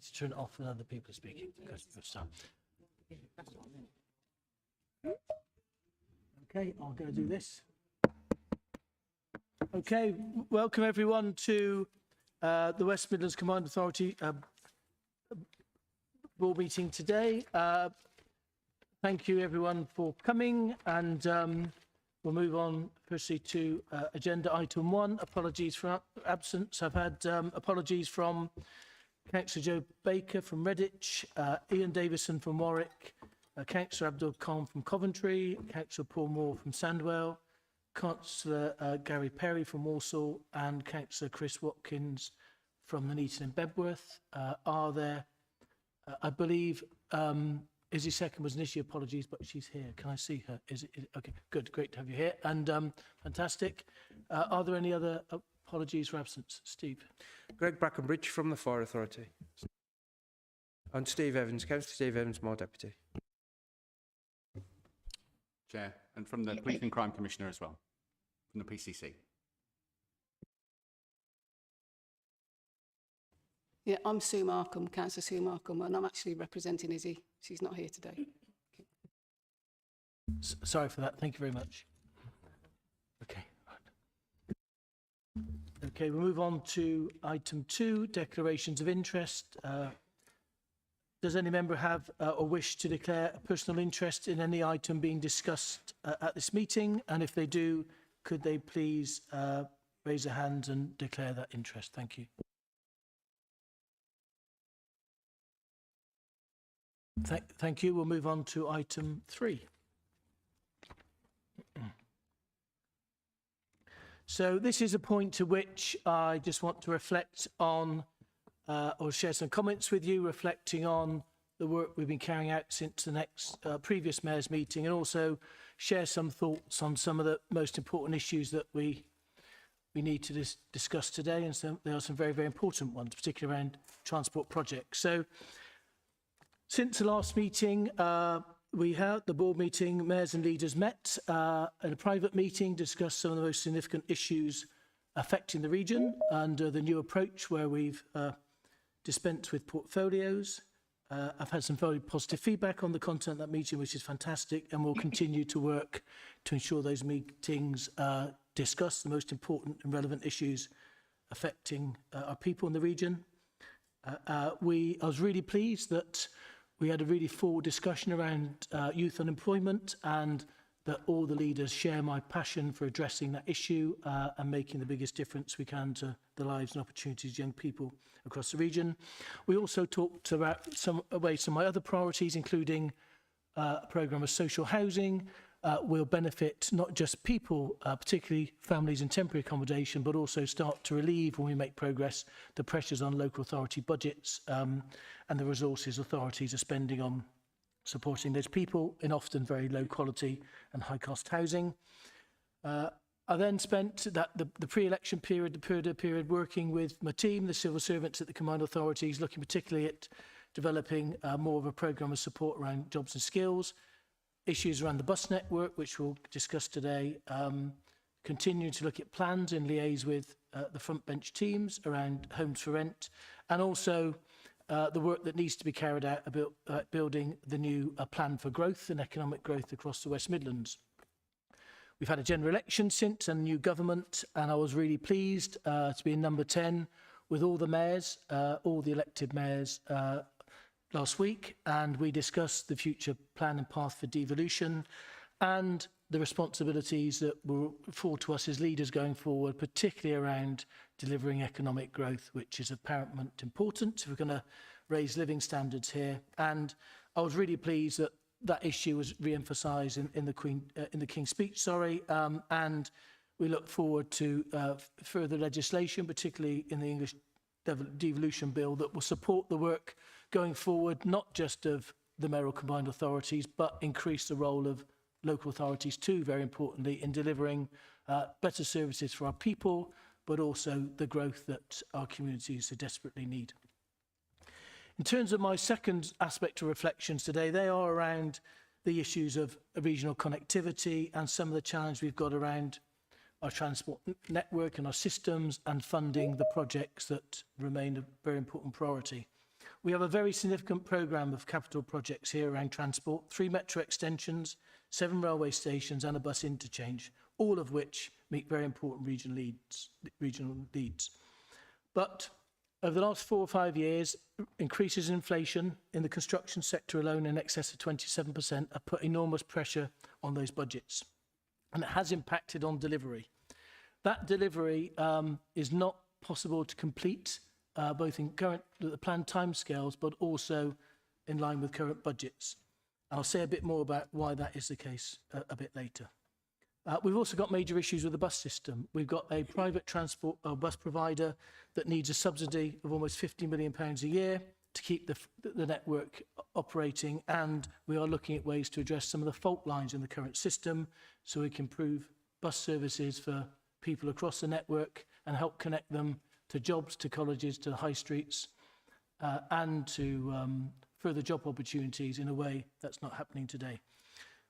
to turn it off when other people are speaking. Good stuff. Okay, I'm going to do this. Okay, welcome everyone to the West Midlands Combined Authority board meeting today. Thank you everyone for coming, and we'll move on firstly to agenda item 1, apologies for absence. I've had apologies from Councillor Joe Baker from Redditch, Ian Davison from Warwick, Councillor Abdul Khan from Coventry, Councillor Paul Moore from Sandwell, Councillor Gary Perry from Walsall, and Councillor Chris Watkins from Nuneaton and Bedworth. Are there, I believe, Izzy Second was an issue, apologies, but she's here. Can I see her? Is it okay, good, great to have you here. And fantastic. Are there any other apologies for absence? Steve. Greg Brackenbridge from the Fire Authority. And Steve Evans, Councillor Steve Evans, my deputy. Chair, and from the Police and Crime Commissioner as well, from the PCC. Yeah, I'm Sue Markham, Councillor Sue Markham, and I'm actually representing Izzy. She's not here today. Sorry for that. Thank you very much. Okay. Okay, we'll move on to item 2, declarations of interest. Does any member have or wish to declare a personal interest in any item being discussed at this meeting? And if they do, could they please raise their hands and declare that interest? Thank you. Thank you. We'll move on to item 3. So this is a point to which I just want to reflect on or share some comments with you, reflecting on the work we've been carrying out since the previous Mayor's meeting, and also share some thoughts on some of the most important issues that we need to discuss today. And so there are some very, very important ones, particularly around transport projects. So since the last meeting, we had the board meeting, mayors and leaders met in a private meeting, discussed some of the most significant issues affecting the region under the new approach where we've dispensed with portfolios. I've had some very positive feedback on the content of that meeting, which is fantastic, and we'll continue to work to ensure those meetings discuss the most important and relevant issues affecting our people in the region. I was really pleased that we had a really full discussion around youth unemployment, and that all the leaders share my passion for addressing that issue and making the biggest difference we can to the lives and opportunities of young people across the region. We also talked about some of my other priorities, including a programme of social housing will benefit not just people, particularly families in temporary accommodation, but also start to relieve, when we make progress, the pressures on local authority budgets and the resources authorities are spending on supporting those people in often very low quality and high cost housing. I then spent the pre-election period, the period working with my team, the civil servants at the combined authorities, looking particularly at developing more of a programme of support around jobs and skills, issues around the bus network, which we'll discuss today, continuing to look at plans and liaise with the front bench teams around homes for rent, and also the work that needs to be carried out about building the new plan for growth and economic growth across the West Midlands. We've had a general election since and a new government, and I was really pleased to be in number 10 with all the mayors, all the elected mayors last week, and we discussed the future plan and path for devolution and the responsibilities that will fall to us as leaders going forward, particularly around delivering economic growth, which is of paramount importance if we're going to raise living standards here. And I was really pleased that that issue was re-emphasised in the King's speech, and we look forward to further legislation, particularly in the English devolution bill, that will support the work going forward, not just of the mayoral combined authorities, but increase the role of local authorities too, very importantly, in delivering better services for our people, but also the growth that our communities so desperately need. In terms of my second aspect of reflections today, they are around the issues of regional connectivity and some of the challenges we've got around our transport network and our systems and funding the projects that remain a very important priority. We have a very significant programme of capital projects here around transport, 3 metro extensions, 7 railway stations and a bus interchange, all of which meet very important regional needs. But over the last 4 or 5 years, increases in inflation in the construction sector alone in excess of 27% have put enormous pressure on those budgets. And it has impacted on delivery. That delivery is not possible to complete both in the planned timescales, but also in line with current budgets. I'll say a bit more about why that is the case a bit later. We've also got major issues with the bus system. We've got a private transport bus provider that needs a subsidy of almost £50 million a year to keep the network operating, and we are looking at ways to address some of the fault lines in the current system so we can improve bus services for people across the network and help connect them to jobs, to colleges, to the high streets, and to further job opportunities in a way that's not happening today.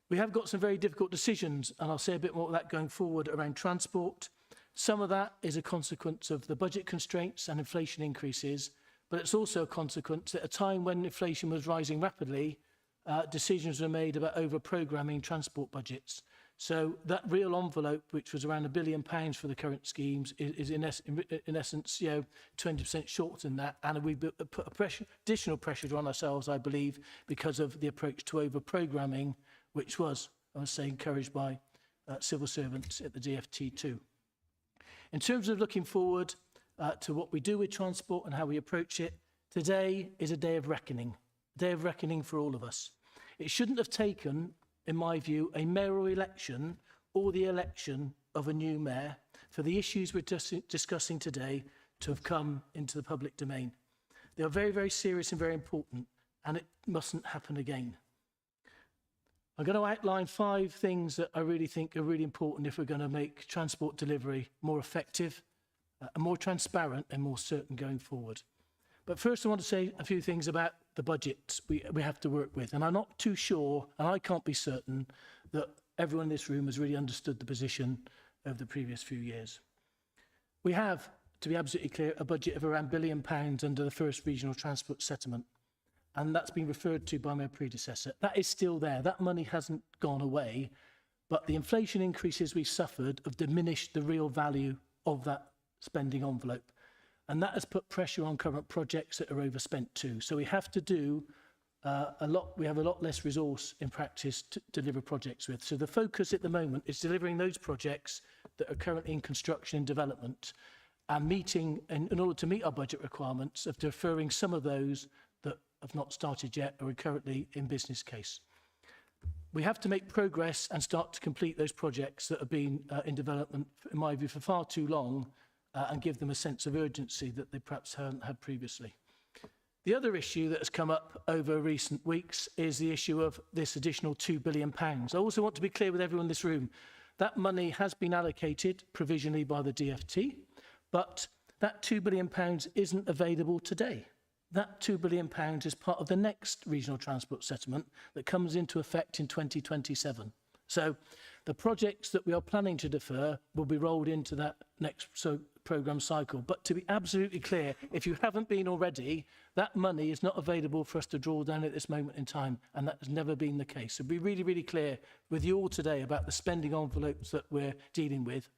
We have got some very difficult decisions, and I'll say a bit more of that going forward around transport. Some of that is a consequence of the budget constraints and inflation increases, but it's also a consequence at a time when inflation was rising rapidly, decisions were made about over-programming transport budgets. So that real envelope, which was around £1 billion for the current schemes, is in essence, 20% short than that. And we put additional pressure on ourselves, I believe, because of the approach to over-programming, which was, I must say, encouraged by civil servants at the DfT too. In terms of looking forward to what we do with transport and how we approach it, today is a day of reckoning for all of us. It shouldn't have taken, in my view, a mayoral election or the election of a new mayor for the issues we're discussing today to have come into the public domain. They are very, very serious and very important, and it mustn't happen again. I'm going to outline 5 things that I really think are really important if we're going to make transport delivery more effective, more transparent and more certain going forward. But first I want to say a few things about the budget we have to work with. And I'm not too sure, and I can't be certain, that everyone in this room has really understood the position of the previous few years. We have, to be absolutely clear, a budget of around £1 billion under the first regional transport settlement. And that's been referred to by my predecessor. That is still there. That money hasn't gone away, but the inflation increases we've suffered have diminished the real value of that spending envelope. And that has put pressure on current projects that are overspent too. So we have to do we have a lot less resource in practice to deliver projects with. So the focus at the moment is delivering those projects that are currently in construction and development, and meeting, in order to meet our budget requirements, of deferring some of those that have not started yet or are currently in business case. We have to make progress and start to complete those projects that have been in development, in my view, for far too long, and give them a sense of urgency that they perhaps haven't had previously. The other issue that has come up over recent weeks is the issue of this additional £2 billion. I also want to be clear with everyone in this room. That money has been allocated provisionally by the DfT, but that £2 billion isn't available today. That £2 billion is part of the next regional transport settlement that comes into effect in 2027. So the projects that we are planning to defer will be rolled into that next programme cycle. But to be absolutely clear, if you haven't been already, that money is not available for us to draw down at this moment in time, and that has never been the case. So be really, really clear with you all today about the spending envelopes that we're dealing with,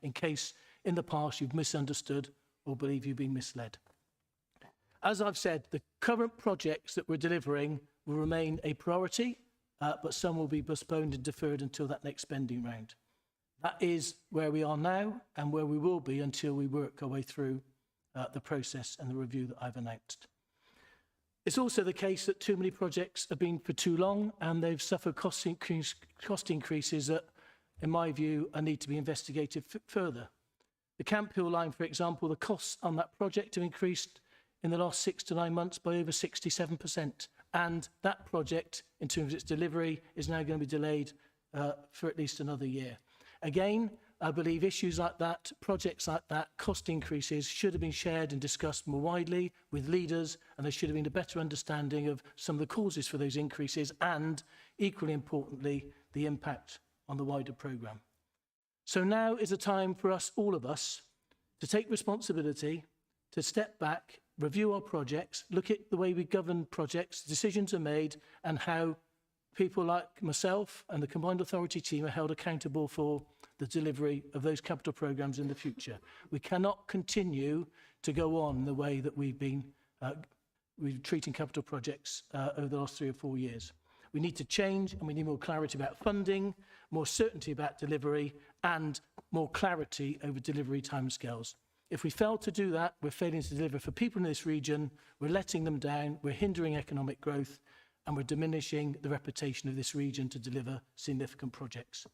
in case in the past you've misunderstood or believe you've been misled. As I've said, the current projects that we're delivering will remain a priority, but some will be postponed and deferred until that next spending round. That is where we are now and where we will be until we work our way through the process and the review that I've announced. It's also the case that too many projects have been for too long and they've suffered cost increases that, in my view, need to be investigated further. The Camp Hill line, for example, the costs on that project have increased in the last 6 to 9 months by over 67%. And that project, in terms of its delivery, is now going to be delayed for at least another year. Again, I believe issues like that, projects like that, cost increases should have been shared and discussed more widely with leaders, and there should have been a better understanding of some of the causes for those increases and, equally importantly, the impact on the wider programme. So now is a time for us, all of us, to take responsibility, to step back, review our projects, look at the way we govern projects, decisions are made, and how people like myself and the Combined Authority team are held accountable for the delivery of those capital programmes in the future. We cannot continue to go on the way that we've been treating capital projects over the last 3 or 4 years. We need to change, and we need more clarity about funding, more certainty about delivery, and more clarity over delivery timescales. If we fail to do that, we're failing to deliver for people in this region, we're letting them down, we're hindering economic growth, and we're diminishing the reputation of this region to deliver significant projects.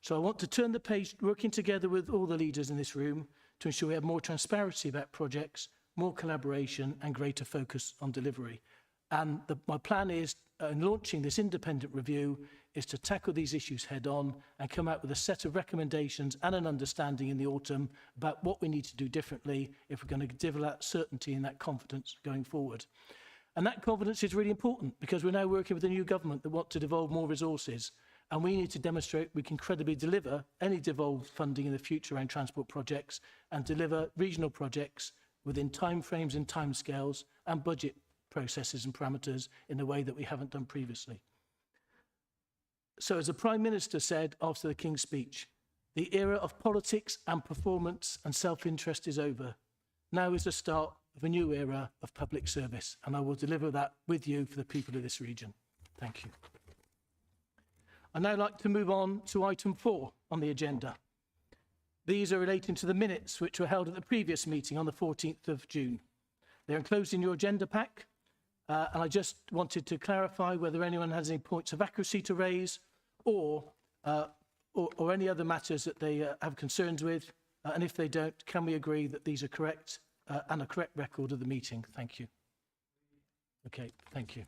So I want to turn the page, working together with all the leaders in this room, to ensure we have more transparency about projects, more collaboration, and greater focus on delivery. And my plan is, in launching this independent review, is to tackle these issues head on and come out with a set of recommendations and an understanding in the autumn about what we need to do differently if we're going to deliver that certainty and that confidence going forward. And that confidence is really important because we're now working with a new government that want to devolve more resources, and we need to demonstrate we can credibly deliver any devolved funding in the future around transport projects and deliver regional projects within timeframes and timescales and budget processes and parameters in a way that we haven't done previously. So as the Prime Minister said after the King's speech, the era of politics and performance and self-interest is over. Now is the start of a new era of public service, and I will deliver that with you for the people of this region. Thank you. I'd now like to move on to item 4 on the agenda. These are relating to the minutes which were held at the previous meeting on the 14th of June. They're enclosed in your agenda pack, and I just wanted to clarify whether anyone has any points of accuracy to raise or any other matters that they have concerns with, and if they don't, can we agree that these are correct and a correct record of the meeting? Thank you. Okay, thank you.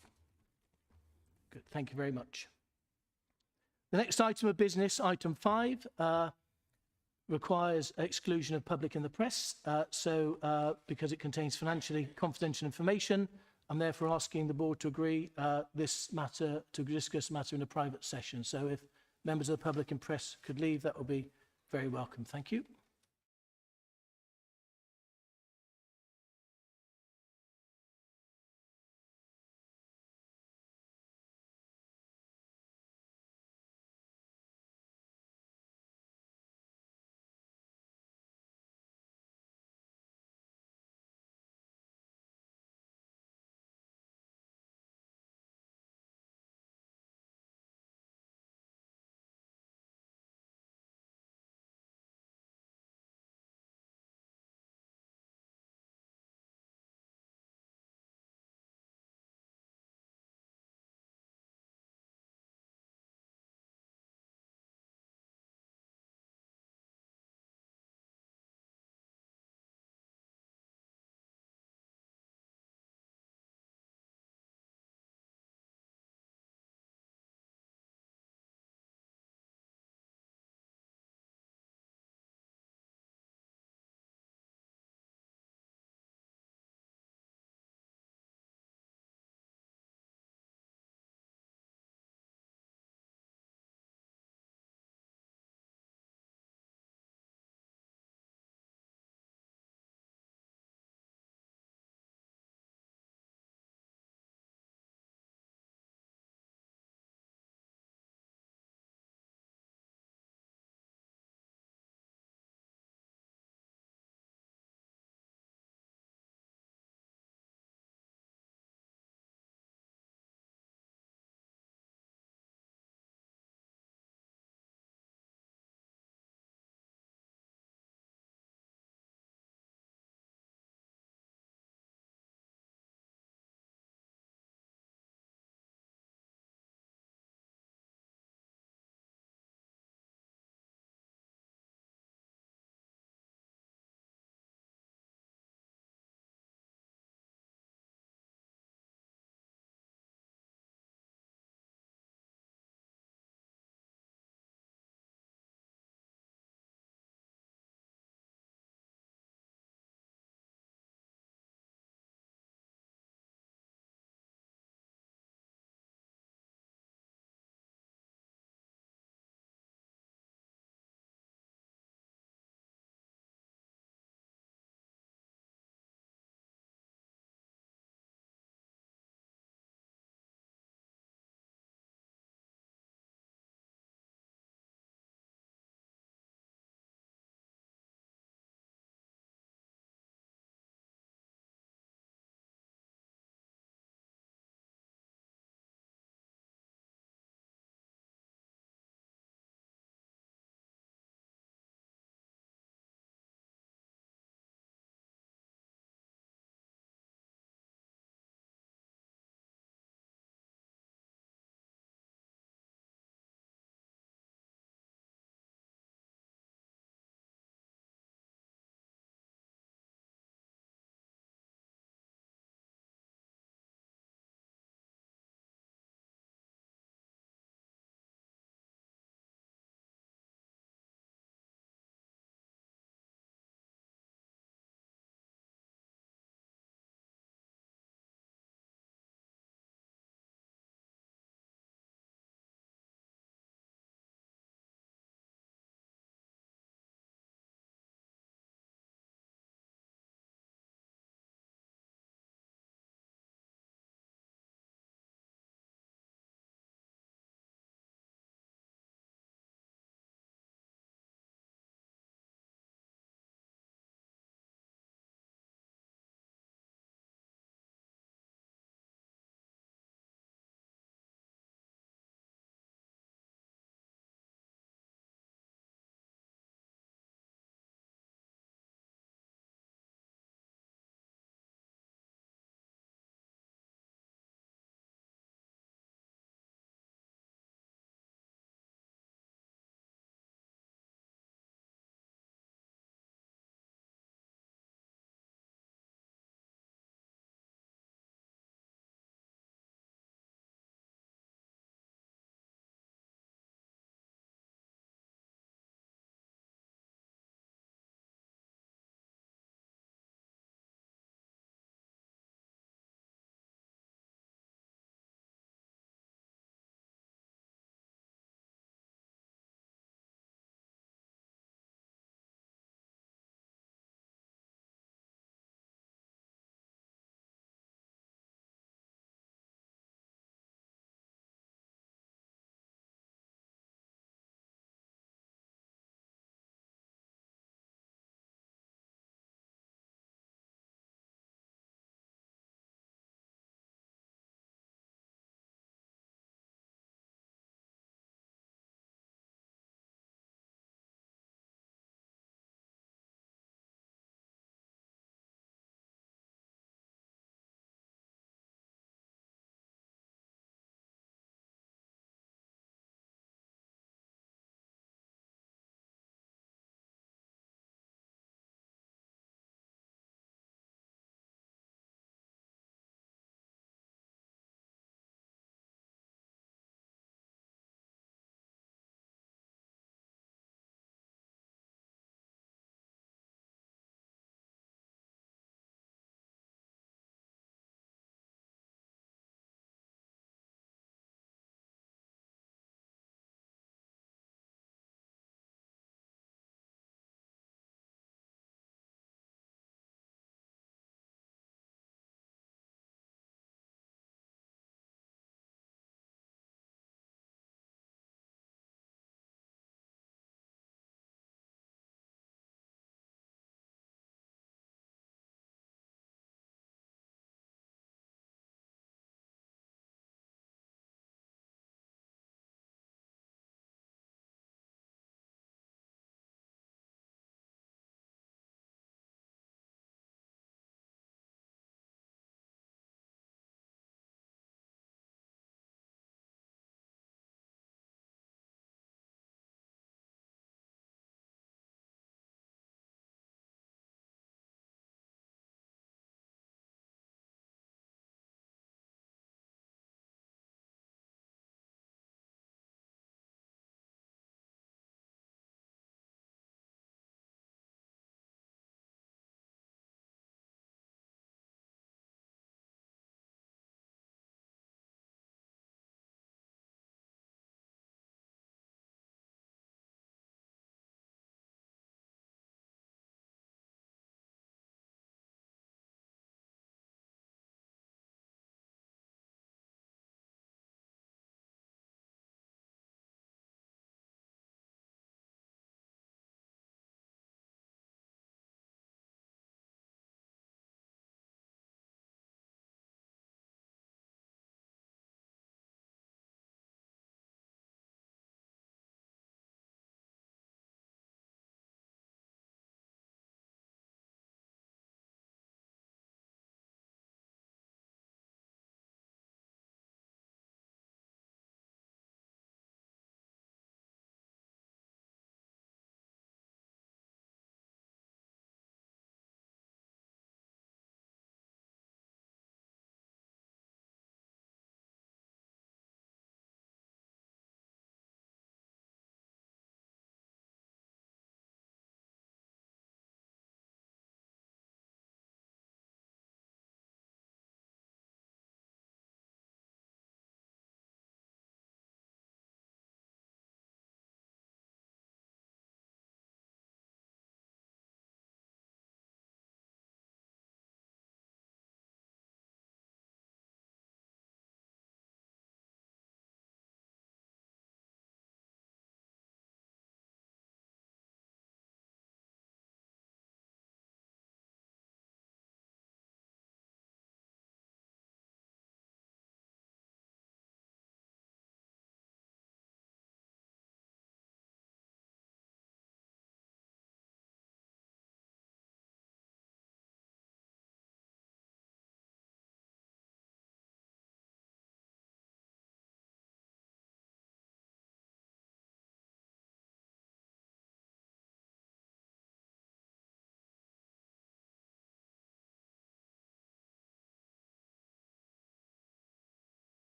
Good, thank you very much. The next item of business, item 5, requires exclusion of public in the press, because it contains financially confidential information. I'm therefore asking the board to agree this matter, to discuss the matter in a private session. So if members of the public and press could leave, that would be very welcome. Thank you.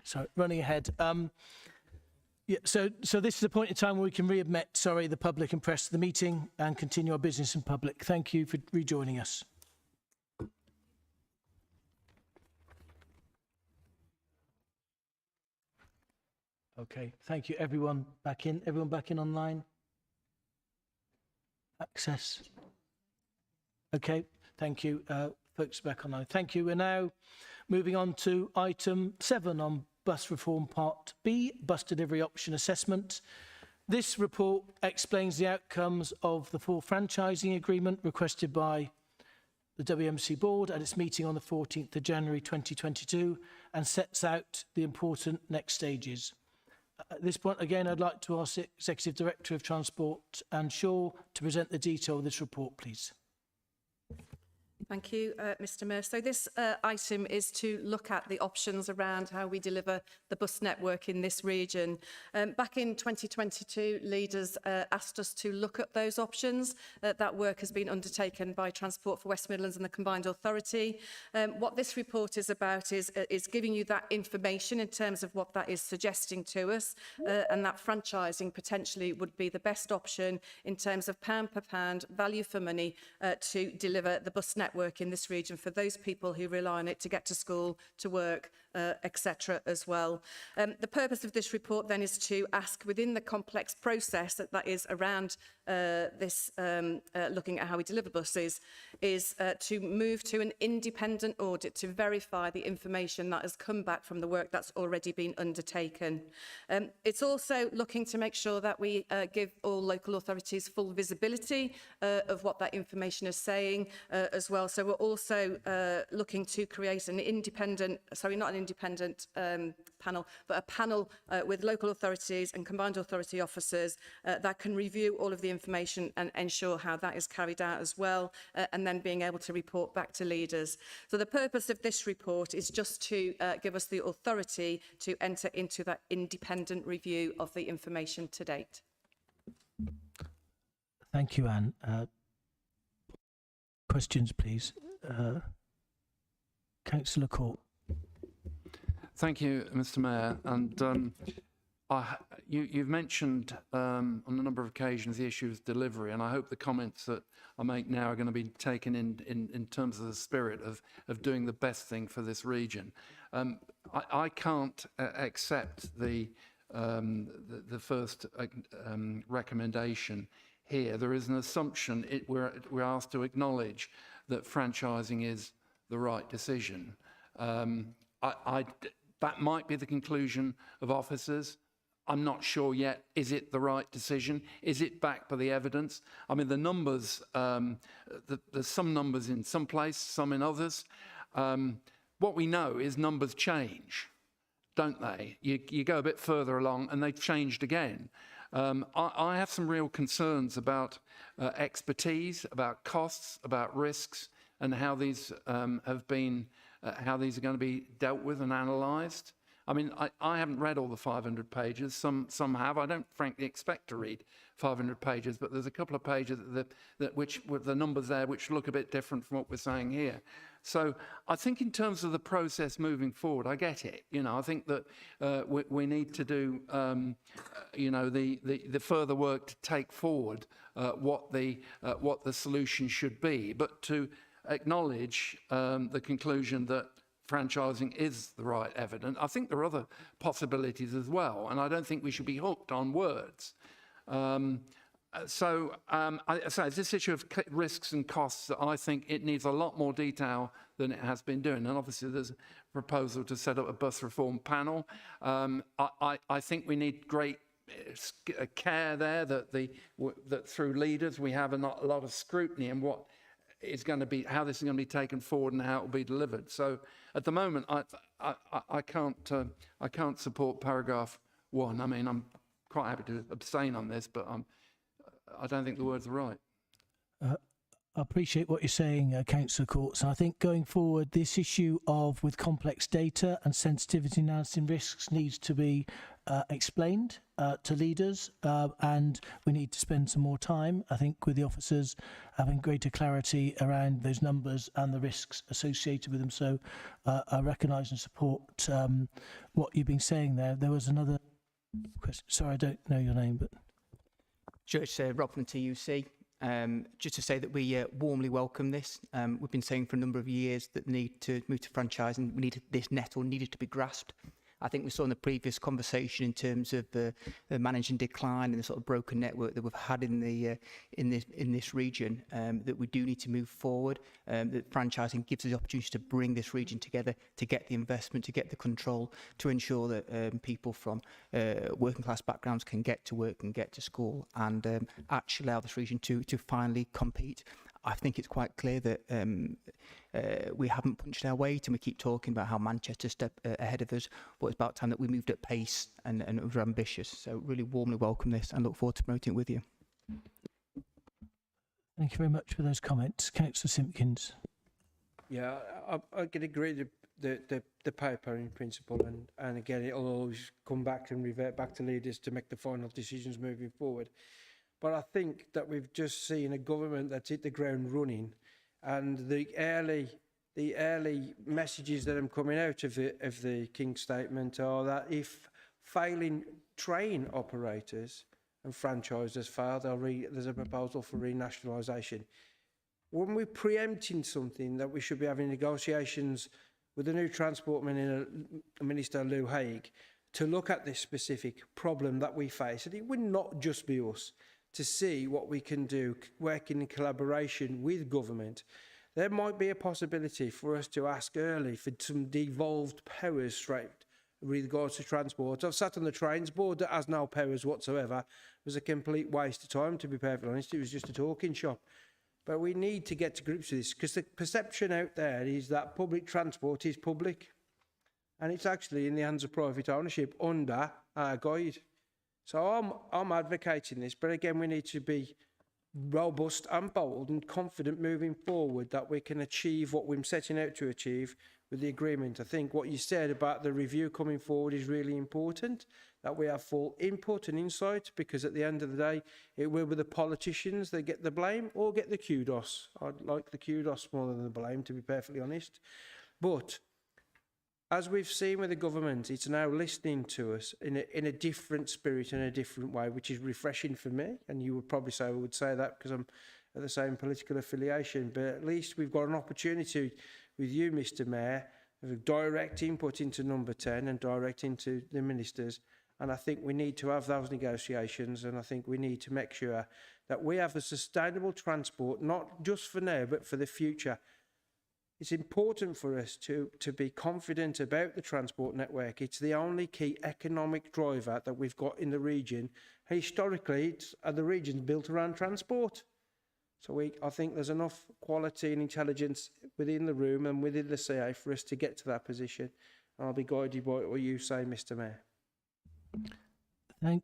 Sorry, running ahead. Yeah, so this is a point in time where we can readmit, the public and press to the meeting and continue our business in public. Thank you for rejoining us. Okay, thank you. Everyone back in online? Access? Okay, thank you. Folks back online. Thank you. We're now moving on to item 7 on bus reform part B, bus delivery option assessment. This report explains the outcomes of the full franchising agreement requested by the WMCA Board at its meeting on the 14th of January 2022 and sets out the important next stages. At this point, again, I'd like to ask the Executive Director of Transport, Anne Shaw, to present the detail of this report, please. Thank you, Mr Mayor. So this item is to look at the options around how we deliver the bus network in this region. Back in 2022, leaders asked us to look at those options. That work has been undertaken by Transport for West Midlands and the Combined Authority. What this report is about is giving you that information in terms of what that is suggesting to us, and that franchising potentially would be the best option in terms of pound per pound, value for money, to deliver the bus network in this region for those people who rely on it to get to school, to work, etc. as well. The purpose of this report then is to ask, within the complex process that is around this looking at how we deliver buses, is to move to an independent audit to verify the information that has come back from the work that's already been undertaken. It's also looking to make sure that we give all local authorities full visibility of what that information is saying as well. So we're also looking to create an independent, not an independent panel, but a panel with local authorities and combined authority officers that can review all of the information and ensure how that is carried out as well, and then being able to report back to leaders. So the purpose of this report is just to give us the authority to enter into that independent review of the information to date. Thank you, Anne. Questions, please. Councillor Court. Thank you, Mr Mayor. And you've mentioned on a number of occasions the issue of delivery, and I hope the comments that I make now are going to be taken in terms of the spirit of doing the best thing for this region. I can't accept the first recommendation here. There is an assumption we're asked to acknowledge that franchising is the right decision. That might be the conclusion of officers. I'm not sure yet. Is it the right decision? Is it backed by the evidence? I mean, the numbers, there's some numbers in some places, some in others. What we know is numbers change, don't they? You go a bit further along and they've changed again. I have some real concerns about expertise, about costs, about risks, and how these have been, how these are going to be dealt with and analysed. I mean, I haven't read all the 500 pages. Some have. I don't frankly expect to read 500 pages, but there's a couple of pages which with the numbers there which look a bit different from what we're saying here. So I think in terms of the process moving forward, I get it. You know, I think that we need to do, you know, the further work to take forward what the solution should be, but to acknowledge the conclusion that franchising is the right evidence. I think there are other possibilities as well, and I don't think we should be hooked on words. So it's this issue of risks and costs that I think it needs a lot more detail than it has been doing. And obviously there's a proposal to set up a bus reform panel. I think we need great care there that through leaders we have a lot of scrutiny in what is going to be, how this is going to be taken forward and how it will be delivered. So at the moment, I can't support paragraph 1. I mean, I'm quite happy to abstain on this, but I don't think the words are right. I appreciate what you're saying, Councillor Courts. And I think going forward, this issue of with complex data and sensitivity analysis and risks needs to be explained to leaders, and we need to spend some more time, I think, with the officers having greater clarity around those numbers and the risks associated with them. So I recognise and support what you've been saying there. There was another question. Sorry, I don't know your name, but... Sure, it's Rob from the TUC. Just to say that we warmly welcome this. We've been saying for a number of years that the need to move to franchising, we needed this nettle needed to be grasped. I think we saw in the previous conversation in terms of the managing decline and the sort of broken network that we've had in the in this region, that we do need to move forward. That franchising gives us the opportunity to bring this region together, to get the investment, to get the control, to ensure that people from working class backgrounds can get to work and get to school, and actually allow this region to finally compete. I think it's quite clear that we haven't punched our weight, and we keep talking about how Manchester stepped ahead of us, but it's about time that we moved at pace and were ambitious. So really warmly welcome this and look forward to promoting it with you. Thank you very much for those comments. Councillor Simpkins. Yeah, I can agree the paper in principle, and again, it'll always come back and revert back to leaders to make the final decisions moving forward. But I think that we've just seen a government that's hit the ground running, and the early messages that are coming out of the King statement are that if failing train operators and franchisers fail, there's a proposal for renationalisation. When we're preempting something that we should be having negotiations with the new Transport Minister Lou Haig to look at this specific problem that we face, and it would not just be us, to see what we can do, working in collaboration with government. There might be a possibility for us to ask early for some devolved powers straight with regards to transport. I've sat on the trains board that has no powers whatsoever. It was a complete waste of time, to be perfectly honest. It was just a talking shop. But we need to get to grips with this, because the perception out there is that public transport is public, and it's actually in the hands of private ownership under our guide. So I'm advocating this, but again, we need to be robust and bold and confident moving forward that we can achieve what we're setting out to achieve with the agreement. I think what you said about the review coming forward is really important, that we have full input and insight, because at the end of the day, it will be the politicians that get the blame or get the kudos. I'd like the kudos more than the blame, to be perfectly honest. But as we've seen with the government, it's now listening to us in a different spirit and a different way, which is refreshing for me. And you would probably say I would say that because I'm of the same political affiliation. But at least we've got an opportunity with you, Mr. Mayor, of direct input into number 10 and direct into the ministers. And I think we need to have those negotiations, and I think we need to make sure that we have a sustainable transport, not just for now, but for the future. It's important for us to be confident about the transport network. It's the only key economic driver that we've got in the region. Historically, the region's built around transport. So I think there's enough quality and intelligence within the room and within the CA for us to get to that position. And I'll be guided by what you say, Mr. Mayor.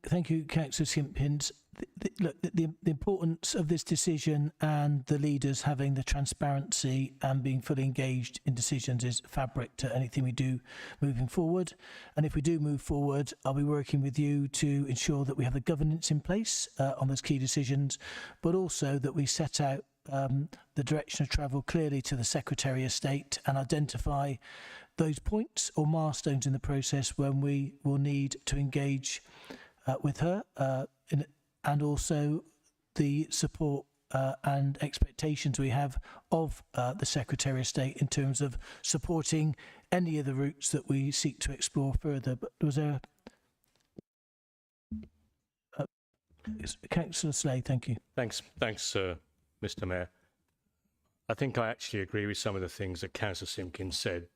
Thank you, Councillor Simpkins. The importance of this decision and the leaders having the transparency and being fully engaged in decisions is fabric to anything we do moving forward. And if we do move forward, I'll be working with you to ensure that we have the governance in place on those key decisions, but also that we set out the direction of travel clearly to the Secretary of State and identify those points or milestones in the process when we will need to engage with her and also the support and expectations we have of the Secretary of State in terms of supporting any of the routes that we seek to explore further. But was there Councillor Slade, thank you. Thanks, Mr. Mayor. I think I actually agree with some of the things that Councillor Simpkins said.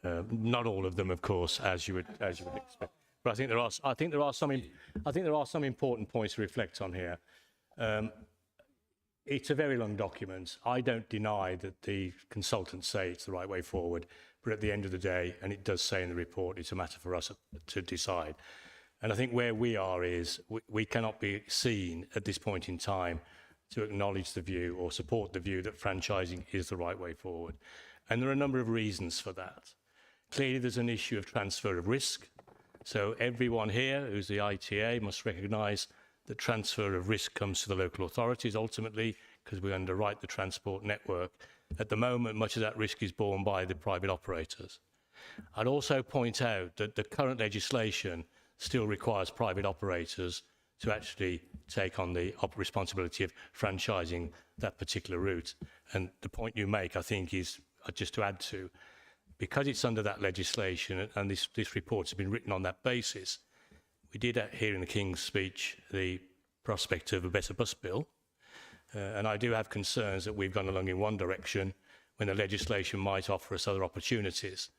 Not all of them, of course, as you would expect. But I think there are some important points to reflect on here. It's a very long document. I don't deny that the consultants say it's the right way forward, but at the end of the day, and it does say in the report, it's a matter for us to decide. And I think where we are is we cannot be seen at this point in time to acknowledge the view or support the view that franchising is the right way forward. And there are a number of reasons for that. Clearly, there's an issue of transfer of risk. So everyone here who's the ITA must recognise that transfer of risk comes to the local authorities ultimately, because we underwrite the transport network. At the moment, much of that risk is borne by the private operators. I'd also point out that the current legislation still requires private operators to actually take on the responsibility of franchising that particular route. And the point you make, I think, is just to add to, because it's under that legislation and this report has been written on that basis, we did hear in the King's speech the prospect of a better bus bill. And I do have concerns that we've gone along in one direction when the legislation might offer us other opportunities.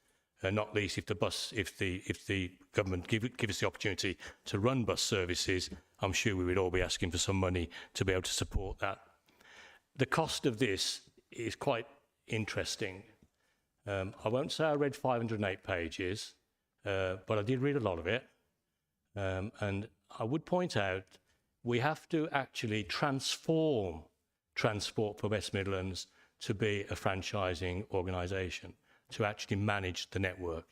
Not least if the government give us the opportunity to run bus services, I'm sure we would all be asking for some money to be able to support that. The cost of this is quite interesting. I won't say I read 508 pages, but I did read a lot of it. And I would point out we have to actually transform Transport for West Midlands to be a franchising organisation, to actually manage the network.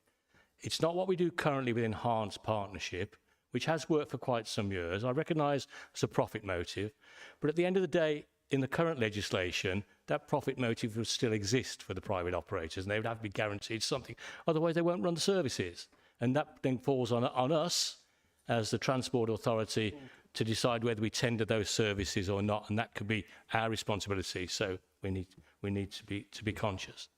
It's not what we do currently with enhanced partnership, which has worked for quite some years. I recognise it's a profit motive, but at the end of the day, in the current legislation, that profit motive would still exist for the private operators, and they would have to be guaranteed something. Otherwise, they won't run the services. And that then falls on us as the Transport Authority to decide whether we tender those services or not, and that could be our responsibility. So we need to be conscious.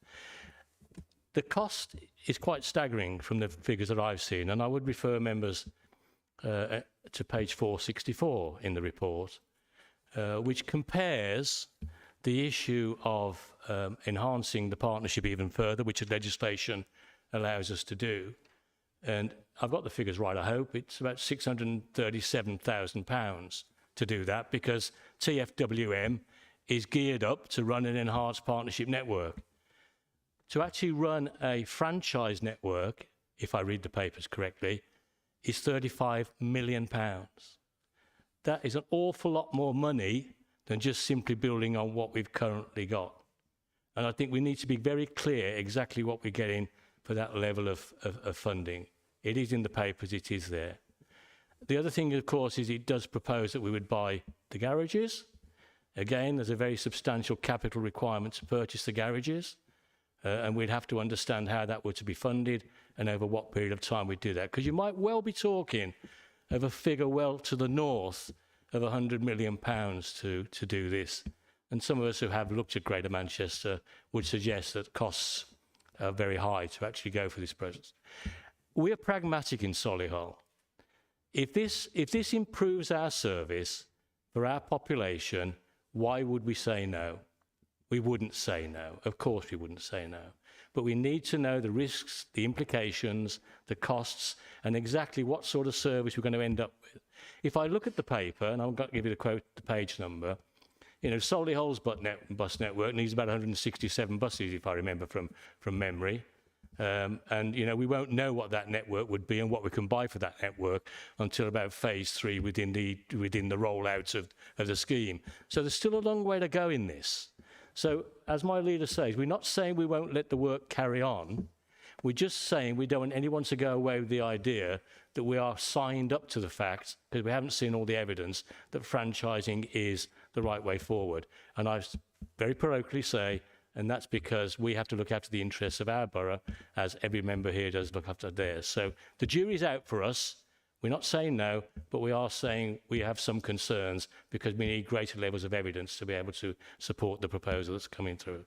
The cost is quite staggering from the figures that I've seen, and I would refer members to page 464 in the report, which compares the issue of enhancing the partnership even further, which the legislation allows us to do. And I've got the figures right, I hope. It's about £637,000 to do that, because TFWM is geared up to run an enhanced partnership network. To actually run a franchise network, if I read the papers correctly, is £35 million. That is an awful lot more money than just simply building on what we've currently got. And I think we need to be very clear exactly what we're getting for that level of funding. It is in the papers, it is there. The other thing, of course, is it does propose that we would buy the garages. Again, there's a very substantial capital requirement to purchase the garages. And we'd have to understand how that were to be funded and over what period of time we'd do that. Because you might well be talking of a figure well to the north of £100 million to do this. And some of us who have looked at Greater Manchester would suggest that costs are very high to actually go for this process. We're pragmatic in Solihull. If this improves our service for our population, why would we say no? We wouldn't say no. Of course we wouldn't say no. But we need to know the risks, the implications, the costs, and exactly what sort of service we're going to end up with. If I look at the paper, and I'm going to give you the page number, you know, Solihull's bus network needs about 167 buses, if I remember from memory. And, you know, we won't know what that network would be and what we can buy for that network until about phase 3 within the rollout of the scheme. So there's still a long way to go in this. So, as my leader says, we're not saying we won't let the work carry on. We're just saying we don't want anyone to go away with the idea that we are signed up to the fact, because we haven't seen all the evidence, that franchising is the right way forward. And I very parochially say, and that's because we have to look after the interests of our borough, as every member here does look after theirs. So the jury's out for us. We're not saying no, but we are saying we have some concerns because we need greater levels of evidence to be able to support the proposal that's coming through.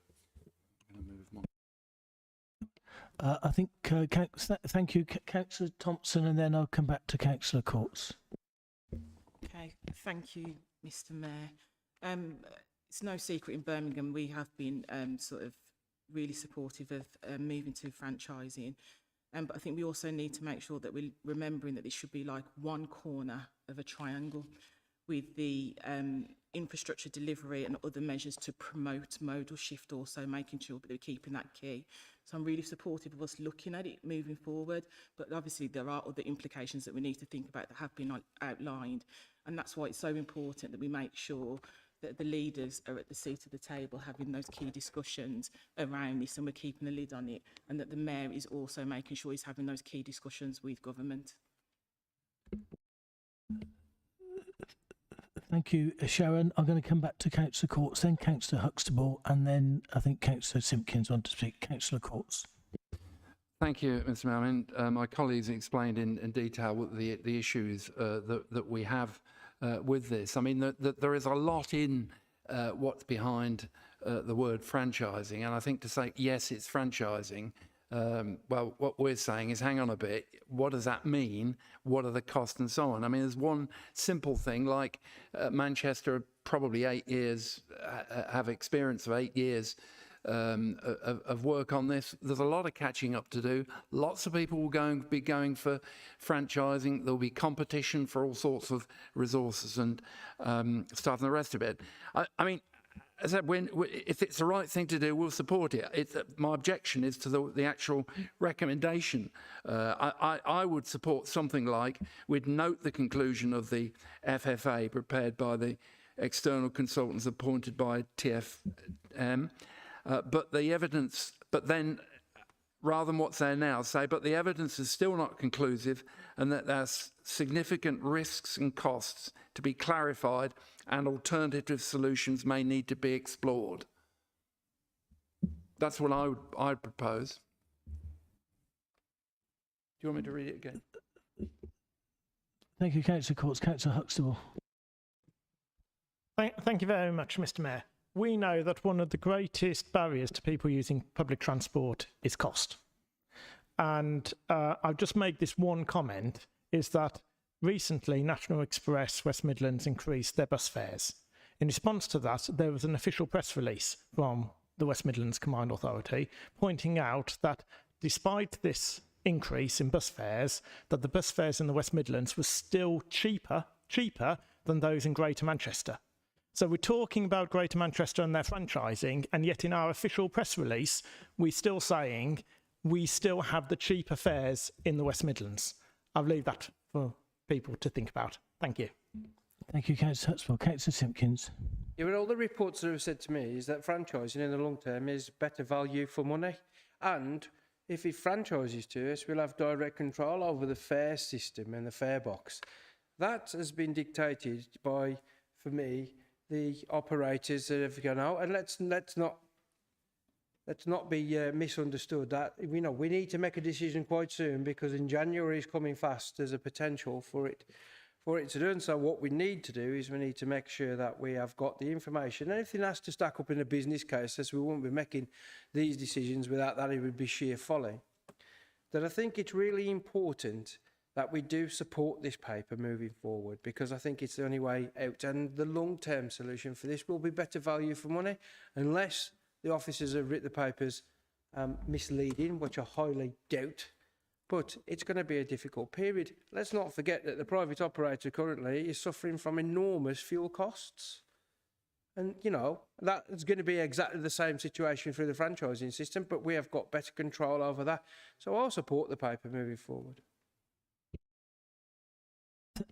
I think, thank you, Councillor Thompson, and then I'll come back to Councillor Courts. Okay, thank you, Mr. Mayor. It's no secret in Birmingham we have been sort of really supportive of moving to franchising. But I think we also need to make sure that we're remembering that this should be like one corner of a triangle, with the infrastructure delivery and other measures to promote modal shift, also making sure that we're keeping that key. So I'm really supportive of us looking at it moving forward, but obviously there are other implications that we need to think about that have been outlined, and that's why it's so important that we make sure that the leaders are at the seat of the table having those key discussions around this, and we're keeping a lid on it, and that the mayor is also making sure he's having those key discussions with government. Thank you, Sharon. I'm going to come back to Councillor Courts, then Councillor Huxtable, and then I think Councillor Simpkins wants to speak. Councillor Courts. Thank you, Mr. Mayor. My colleagues explained in detail what the issues that we have with this. I mean, there is a lot in what's behind the word franchising, and I think to say, yes, it's franchising, well, what we're saying is, hang on a bit, what does that mean? What are the costs and so on? I mean, there's one simple thing, like Manchester, probably 8 years, have experience of 8 years of work on this. There's a lot of catching up to do. Lots of people will be going for franchising. There'll be competition for all sorts of resources and stuff and the rest of it. I mean, as I said, if it's the right thing to do, we'll support it. My objection is to the actual recommendation. I would support something like, we'd note the conclusion of the FFA prepared by the external consultants appointed by TFM, but then rather than what's there now, say, but the evidence is still not conclusive and that there's significant risks and costs to be clarified and alternative solutions may need to be explored. That's what I'd propose. Do you want me to read it again? Thank you, Councillor Courts. Councillor Huxtable. Thank you very much, Mr. Mayor. We know that one of the greatest barriers to people using public transport is cost. And I'll just make this one comment, is that recently National Express West Midlands increased their bus fares. In response to that, there was an official press release from the West Midlands Combined Authority pointing out that despite this increase in bus fares, that the bus fares in the West Midlands were still cheaper than those in Greater Manchester. So we're talking about Greater Manchester and their franchising, and yet in our official press release, we're still saying we still have the cheaper fares in the West Midlands. I'll leave that for people to think about. Thank you. Thank you, Councillor Huxtable. Councillor Simpkins. Yeah, but all the reports that have said to me is that franchising in the long term is better value for money. And if it franchises to us, we'll have direct control over the fare system and the fare box. That has been dictated by, for me, the operators that have gone out. And let's not be misunderstood. That we need to make a decision quite soon, because in January is coming fast. There's a potential for it to do. And so what we need to do is we need to make sure that we have got the information. Anything has to stack up in a business case, as we won't be making these decisions without that. It would be sheer folly. That I think it's really important that we do support this paper moving forward, because I think it's the only way out. And the long-term solution for this will be better value for money, unless the officers have written the papers misleading, which I highly doubt. But it's going to be a difficult period. Let's not forget that the private operator currently is suffering from enormous fuel costs. And, that is going to be exactly the same situation through the franchising system, but we have got better control over that. So I'll support the paper moving forward.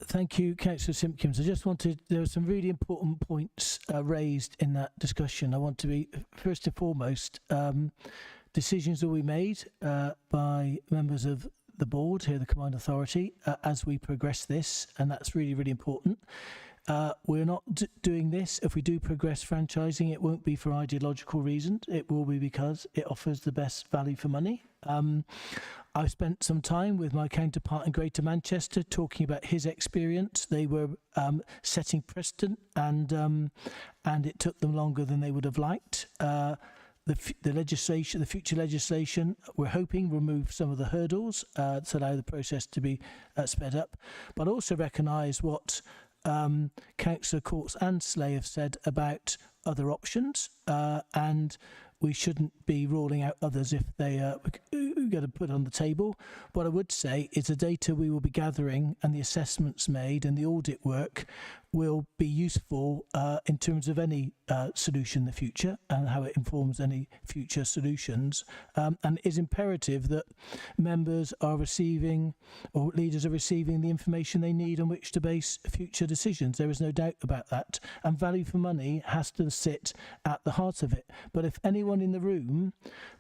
Thank you, Councillor Simpkins. There were some really important points raised in that discussion. I want to be, first and foremost, decisions will be made by members of the board here, the Combined Authority, as we progress this, and that's really, really important. We're not doing this. If we do progress franchising, it won't be for ideological reasons. It will be because it offers the best value for money. I've spent some time with my counterpart in Greater Manchester talking about his experience. They were setting precedent, and it took them longer than they would have liked. The future legislation, we're hoping, remove some of the hurdles to allow the process to be sped up, but also recognise what Councillor Courts and Slay have said about other options, and we shouldn't be ruling out others if they are going to put on the table. What I would say is the data we will be gathering and the assessments made and the audit work will be useful in terms of any solution in the future and how it informs any future solutions. And it is imperative that members are receiving, or leaders are receiving, the information they need on which to base future decisions. There is no doubt about that. And value for money has to sit at the heart of it. But if anyone in the room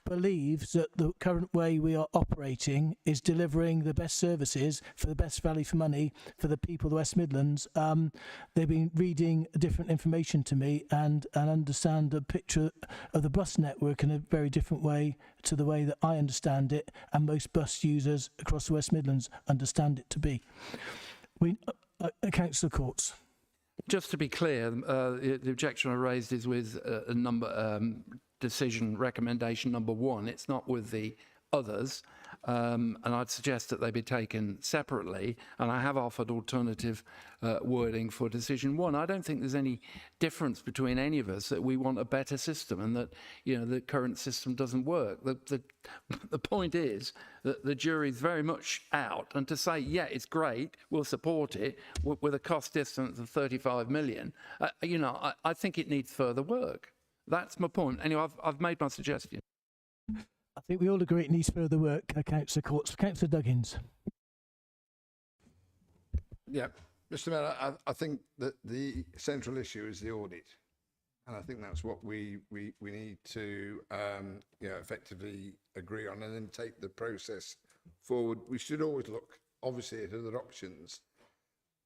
believes that the current way way we are operating is delivering the best services for the best value for money for the people of the West Midlands. They've been reading different information to me and understand a picture of the bus network in a very different way to the way that I understand it and most bus users across the West Midlands understand it to be. Councillor Courts. Just to be clear, the objection I raised is with decision recommendation number 1. It's not with the others, and I'd suggest that they be taken separately. And I have offered alternative wording for decision 1. I don't think there's any difference between any of us that we want a better system and that the current system doesn't work. The point is that the jury's very much out, and to say it's great, we'll support it with a cost distance of 35 million. I think it needs further work. That's my point. Anyway, I've made my suggestion. I think we all agree it needs further work, Councillor Courts. Councillor Duggins. Yeah, Mr. Mayor, I think that the central issue is the audit, and I think that's what we need to effectively agree on, and then take the process forward. We should always look, obviously, at other options,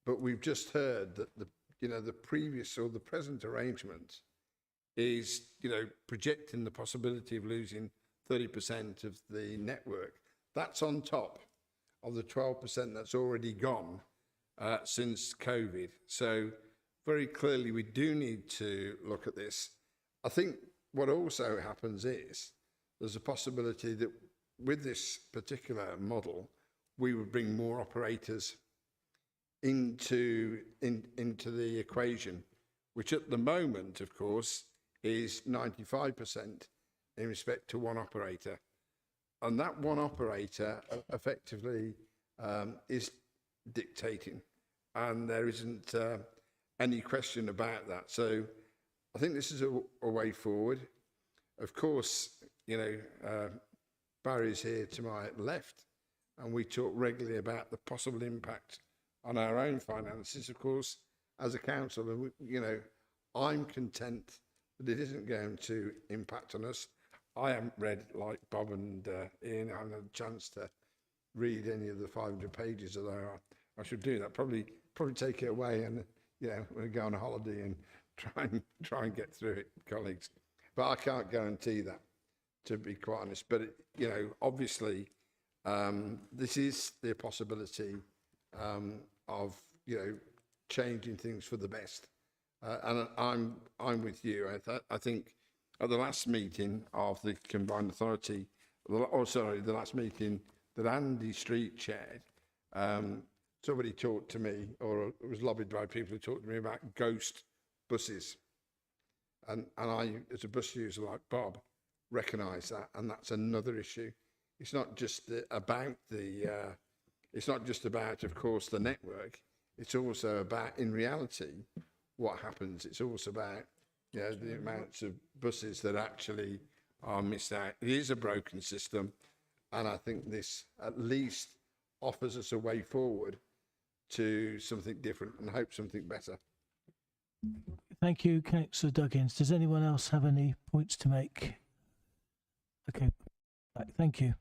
but we've just heard that the previous or the present arrangement is projecting the possibility of losing 30% of the network. That's on top of the 12% that's already gone since COVID. So very clearly we do need to look at this. I think what also happens is there's a possibility that with this particular model, we would bring more operators into the equation, which at the moment, of course, is 95% in respect to one operator. And that one operator effectively is dictating, and there isn't any question about that. So I think this is a way forward. Of course, Barry's here to my left, and we talk regularly about the possible impact on our own finances, of course, as a council. And, I'm content that it isn't going to impact on us. I haven't read, like Bob and Ian, I haven't had a chance to read any of the 500 pages, although I should do that. Probably take it away and, we'll go on a holiday and try and get through it, colleagues. But I can't guarantee that, to be quite honest. But, obviously, this is the possibility of, changing things for the best. And I'm with you. I think at the last meeting of the Combined Authority, the last meeting that Andy Street chaired, somebody talked to me, or it was lobbied by people who talked to me about ghost buses. And I, as a bus user like Bob, recognise that, and that's another issue. It's not just about it's not just about, of course, the network. It's also about, in reality, what happens. It's also about the amounts of buses that actually are missed out. It is a broken system, and I think this at least offers us a way forward to something different and hope something better. Thank you, Councillor Duggins. Does anyone else have any points to make? Okay, right, thank you.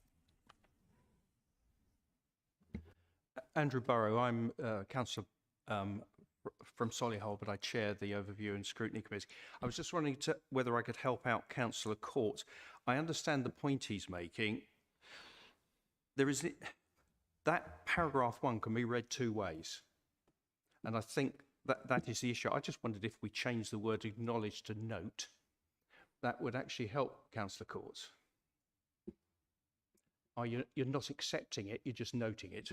Andrew Burrow. I'm councillor from Solihull, but I chair the Overview and Scrutiny Committee. I was just wondering whether I could help out Councillor Court. I understand the point he's making. There is that paragraph 1 can be read 2 ways, and I think that is the issue. I just wondered if we change the word acknowledge to note, that would actually help Councillor Court. You're not accepting it, you're just noting it.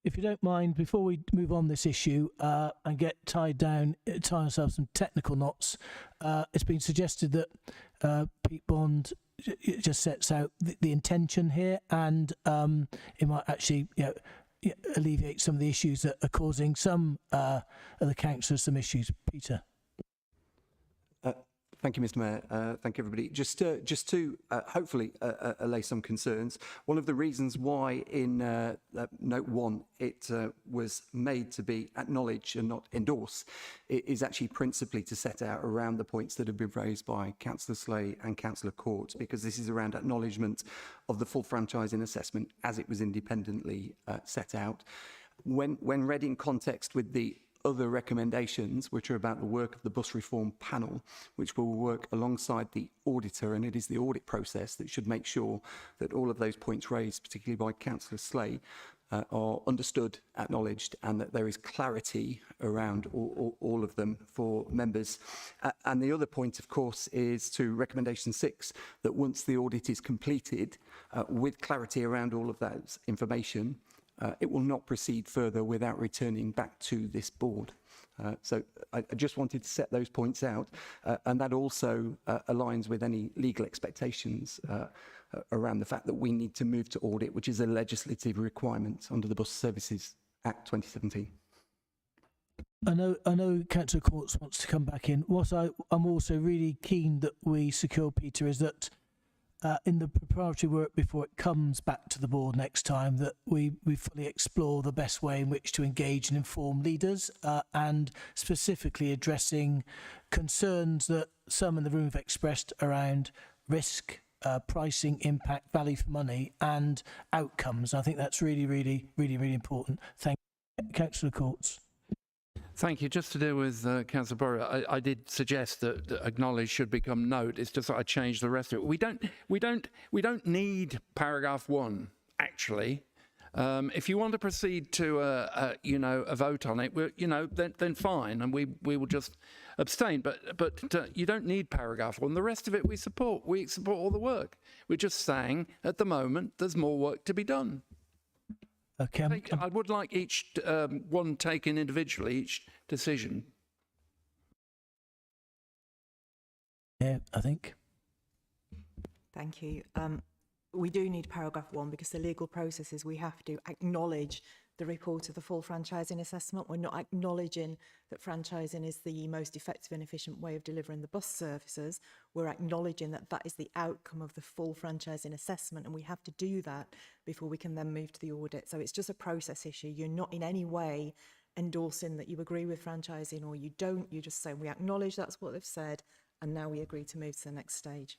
If you don't mind, before we move on this issue and tie ourselves some technical knots, it's been suggested that Pete Bond just sets out the intention here, and it might actually alleviate some of the issues that are causing some of the councillors some issues. Peter. Thank you, Mr. Mayor. Thank you, everybody. Just to hopefully allay some concerns. One of the reasons why in note 1 it was made to be acknowledged and not endorse is actually principally to set out around the points that have been raised by Councillor Slay and Councillor Court, because this is around acknowledgement of the full franchising assessment as it was independently set out. When read in context with the other recommendations, which are about the work of the bus reform panel, which will work alongside the auditor, and it is the audit process that should make sure that all of those points raised, particularly by Councillor Slay, are understood, acknowledged, and that there is clarity around all of them for members. And the other point, of course, is to recommendation 6, that once the audit is completed, with clarity around all of that information, it will not proceed further without returning back to this board. So I just wanted to set those points out, and that also aligns with any legal expectations around the fact that we need to move to audit, which is a legislative requirement under the Bus Services Act 2017. I know Councillor Courts wants to come back in. What I'm also really keen that we secure, Peter, is that in the preparatory work before it comes back to the board next time, that we fully explore the best way in which to engage and inform leaders, and specifically addressing concerns that some in the room have expressed around risk, pricing, impact, value for money, and outcomes. I think that's really important. Thank you. Councillor Courts. Thank you. Just to deal with Councillor Burrow, I did suggest that acknowledge should become note. It's just that I changed the rest of it. We don't need paragraph 1 actually. If you want to proceed to a vote on it, then fine, and we will just abstain. But you don't need paragraph 1. The rest of it we support. We support all the work. We're just saying at the moment there's more work to be done. Okay. I would like each one taken individually, each decision. Yeah, I think. Thank you. We do need paragraph 1 because the legal process is we have to acknowledge the report of the full franchising assessment. We're not acknowledging that franchising is the most effective and efficient way of delivering the bus services. We're acknowledging that that is the outcome of the full franchising assessment, and we have to do that before we can then move to the audit. So it's just a process issue. You're not in any way endorsing that you agree with franchising or you don't. You're just saying we acknowledge that's what they've said, and now we agree to move to the next stage.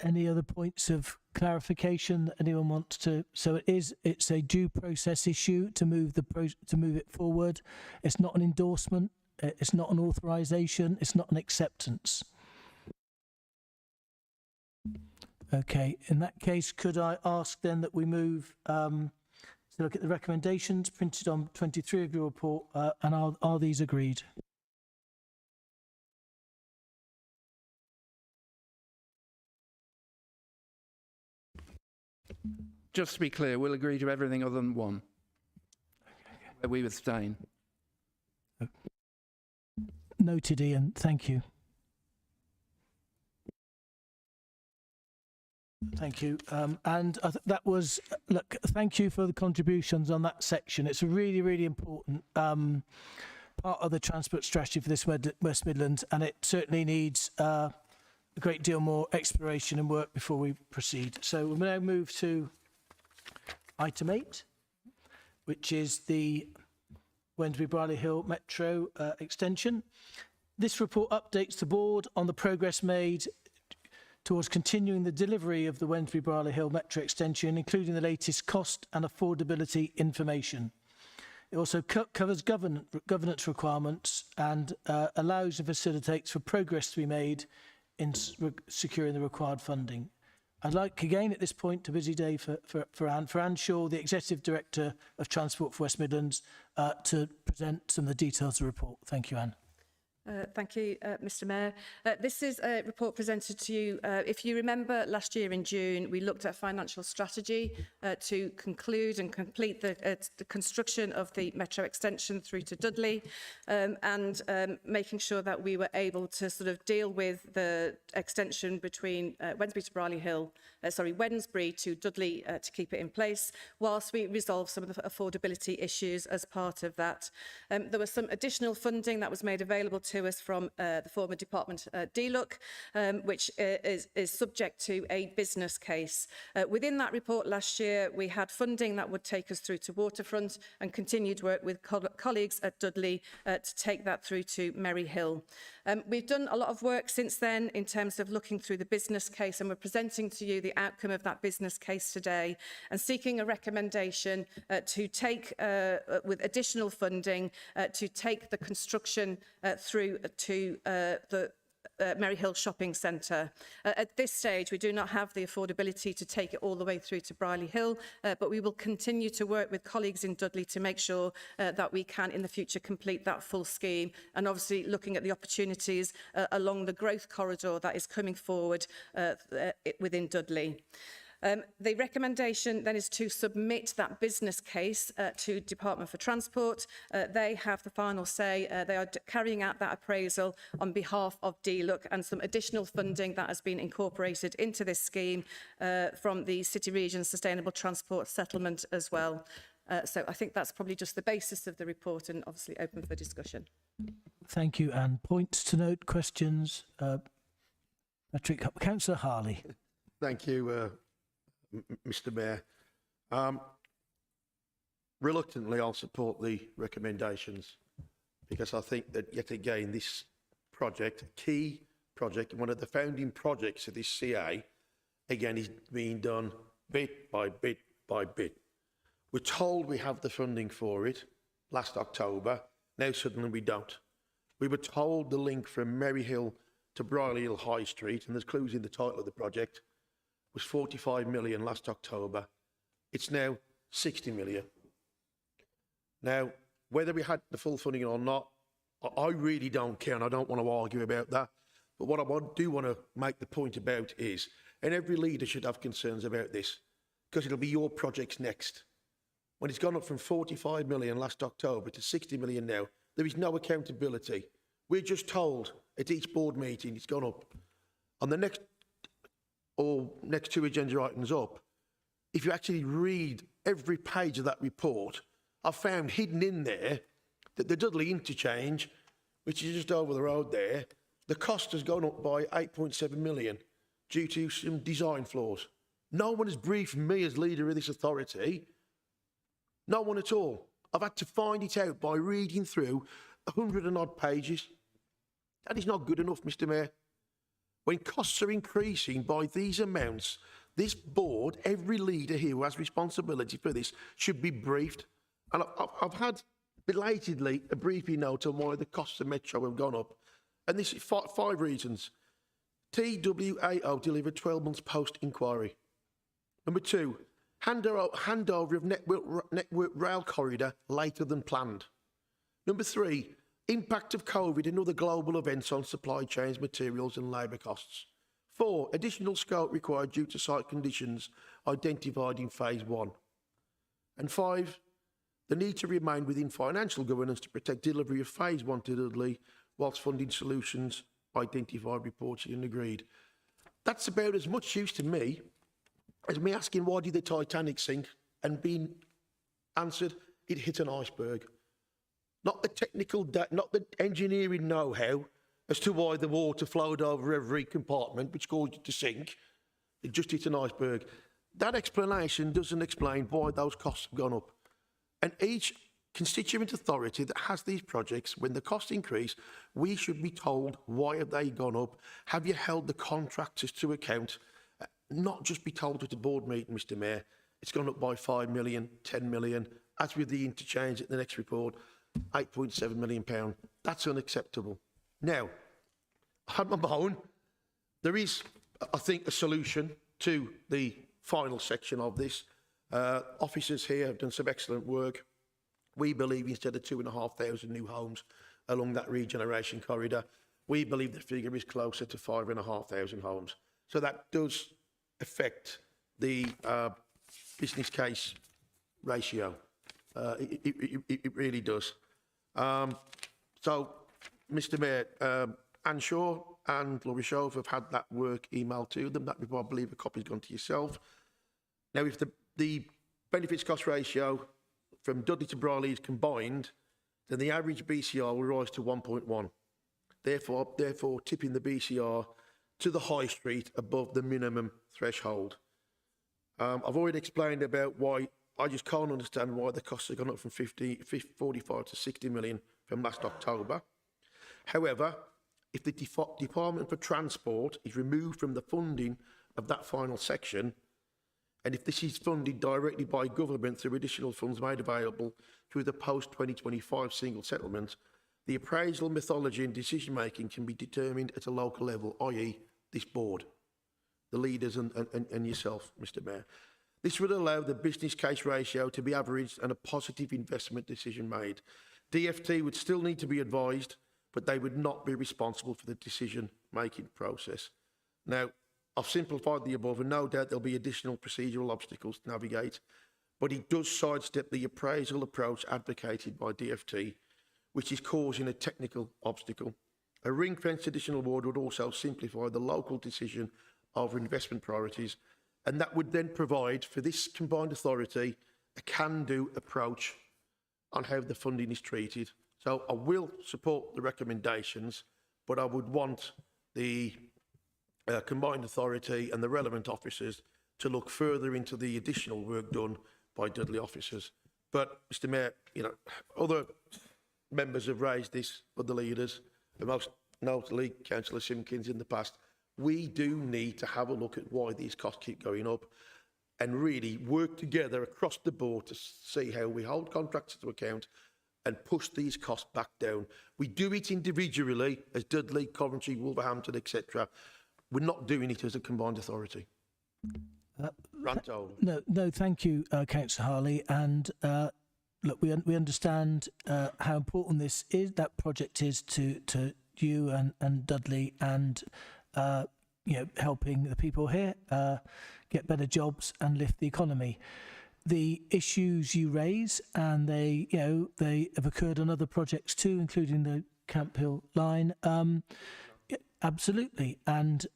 Any other points of clarification that anyone wants to? So it's a due process issue to move it forward. It's not an endorsement. It's not an authorization. It's not an acceptance. Okay. In that case, could I ask then that we move to look at the recommendations printed on 23 of your report, and are these agreed? Just to be clear, we'll agree to everything other than 1. Where we abstain. Noted, Ian. Thank you. Thank you. And that was, look, thank you for the contributions on that section. It's a really important part of the transport strategy for this West Midlands, and it certainly needs a great deal more exploration and work before we proceed. So we'll now move to item 8, which is the Wednesbury-Brierley Hill Metro extension. This report updates the board on the progress made towards continuing the delivery of the Wednesbury-Brierley Hill Metro extension, including the latest cost and affordability information. It also covers governance requirements and allows and facilitates for progress to be made in securing the required funding. I'd like again at this point, a busy day for Anne Shaw, the Executive Director of Transport for West Midlands, to present some of the details of the report. Thank you, Anne. Thank you, Mr Mayor. This is a report presented to you. If you remember, last year in June, we looked at financial strategy to conclude and complete the construction of the Metro extension through to Dudley, and making sure that we were able to sort of deal with the extension between Wednesbury to Dudley to keep it in place, whilst we resolve some of the affordability issues as part of that. There was some additional funding that was made available to us from the former department DLUC, which is subject to a business case. Within that report last year, we had funding that would take us through to Waterfront and continued work with colleagues at Dudley to take that through to Merry Hill. We've done a lot of work since then in terms of looking through the business case, and we're presenting to you the outcome of that business case today and seeking a recommendation to take, with additional funding, to take the construction through to the Merry Hill Shopping Centre. At this stage, we do not have the affordability to take it all the way through to Brierley Hill, but we will continue to work with colleagues in Dudley to make sure that we can in the future complete that full scheme, and obviously looking at the opportunities along the growth corridor that is coming forward within Dudley. The recommendation then is to submit that business case to Department for Transport. They have the final say. They are carrying out that appraisal on behalf of DLUC, and some additional funding that has been incorporated into this scheme from the City Region Sustainable Transport Settlement as well. So I think that's probably just the basis of the report, and obviously open for discussion. Thank you. And points to note, questions? Patrick, Councillor Harley. Thank you, Mr. Mayor. Reluctantly, I'll support the recommendations because I think that, yet again, this project, key project, one of the founding projects of this CA, again, is being done bit by bit by bit. We're told we have the funding for it last October. Now suddenly we don't. We were told the link from Merry Hill to Brierley Hill High Street, and there's clues in the title of the project, was 45 million last October. It's now 60 million. Now, whether we had the full funding or not, I really don't care, and I don't want to argue about that. But what I do want to make the point about is, and every leader should have concerns about this, because it'll be your projects next. When it's gone up from 45 million last October to 60 million now, there is no accountability. We're just told at each board meeting it's gone up. On the next two agenda items up, if you actually read every page of that report, I've found hidden in there that the Dudley interchange, which is just over the road there, the cost has gone up by 8.7 million due to some design flaws. No one has briefed me as leader of this authority. No one at all. I've had to find it out by reading through 100 and odd pages. That is not good enough, Mr. Mayor. When costs are increasing by these amounts, this board, every leader here who has responsibility for this, should be briefed. And I've had, belatedly, a briefing note on why the costs of Metro have gone up. And this is five reasons. TWAO delivered 12 months post-inquiry. Number two, handover of network rail corridor later than planned. Number three, impact of COVID and other global events on supply chains, materials and labour costs. 4, additional scope required due to site conditions identified in phase 1. And 5, the need to remain within financial governance to protect delivery of phase 1 to Dudley whilst funding solutions identified, reported and agreed. That's about as much use to me as me asking why did the Titanic sink and being answered it hit an iceberg. Not the technical, not the engineering know-how as to why the water flowed over every compartment, which caused it to sink. It just hit an iceberg. That explanation doesn't explain why those costs have gone up. And each constituent authority that has these projects, when the costs increase, we should be told why have they gone up? Have you held the contractors to account? Not just be told at a board meeting, Mr. Mayor, it's gone up by 5 million, 10 million, as with the interchange at the next report. £8.7 million. That's unacceptable. Now, on my own, there is, I think, a solution to the final section of this. Officers here have done some excellent work. We believe instead of 2,500 new homes along that regeneration corridor, we believe the figure is closer to 5,500 homes. So that does affect the business case ratio. It really does. So, Mr. Mayor, Anne Shaw and Laurie Shove have had that work emailed to them. That I believe a copy's gone to yourself. Now, if the benefits cost ratio from Dudley to Brierley is combined, then the average BCR will rise to 1.1. therefore tipping the BCR to the high street above the minimum threshold. I've already explained about why I just can't understand why the costs have gone up from 45 to 60 million from last October. However, if the Department for Transport is removed from the funding of that final section, and if this is funded directly by government through additional funds made available through the post-2025 single settlement, the appraisal methodology and decision-making can be determined at a local level, i.e. this board, the leaders and yourself, Mr Mayor. This would allow the business case ratio to be averaged and a positive investment decision made. DFT would still need to be advised, but they would not be responsible for the decision-making process. Now, I've simplified the above, and no doubt there'll be additional procedural obstacles to navigate, but it does sidestep the appraisal approach advocated by DFT, which is causing a technical obstacle. A ring-fenced additional award would also simplify the local decision over investment priorities, and that would then provide for this combined authority a can-do approach on how the funding is treated. So I will support the recommendations, but I would want the combined authority and the relevant officers to look further into the additional work done by Dudley officers. But, Mr Mayor, you know, other members have raised this, other leaders, and most notably Councillor Simpkins in the past. We do need to have a look at why these costs keep going up and really work together across the board to see how we hold contractors to account and push these costs back down. We do it individually as Dudley, Coventry, Wolverhampton, etc. We're not doing it as a combined authority. No, thank you, Councillor Harley. And look, we understand how important this is, that project is to you and Dudley, and you know, helping the people here get better jobs and lift the economy. The issues you raise, and they have occurred on other projects too, including the Camp Hill line. Absolutely, and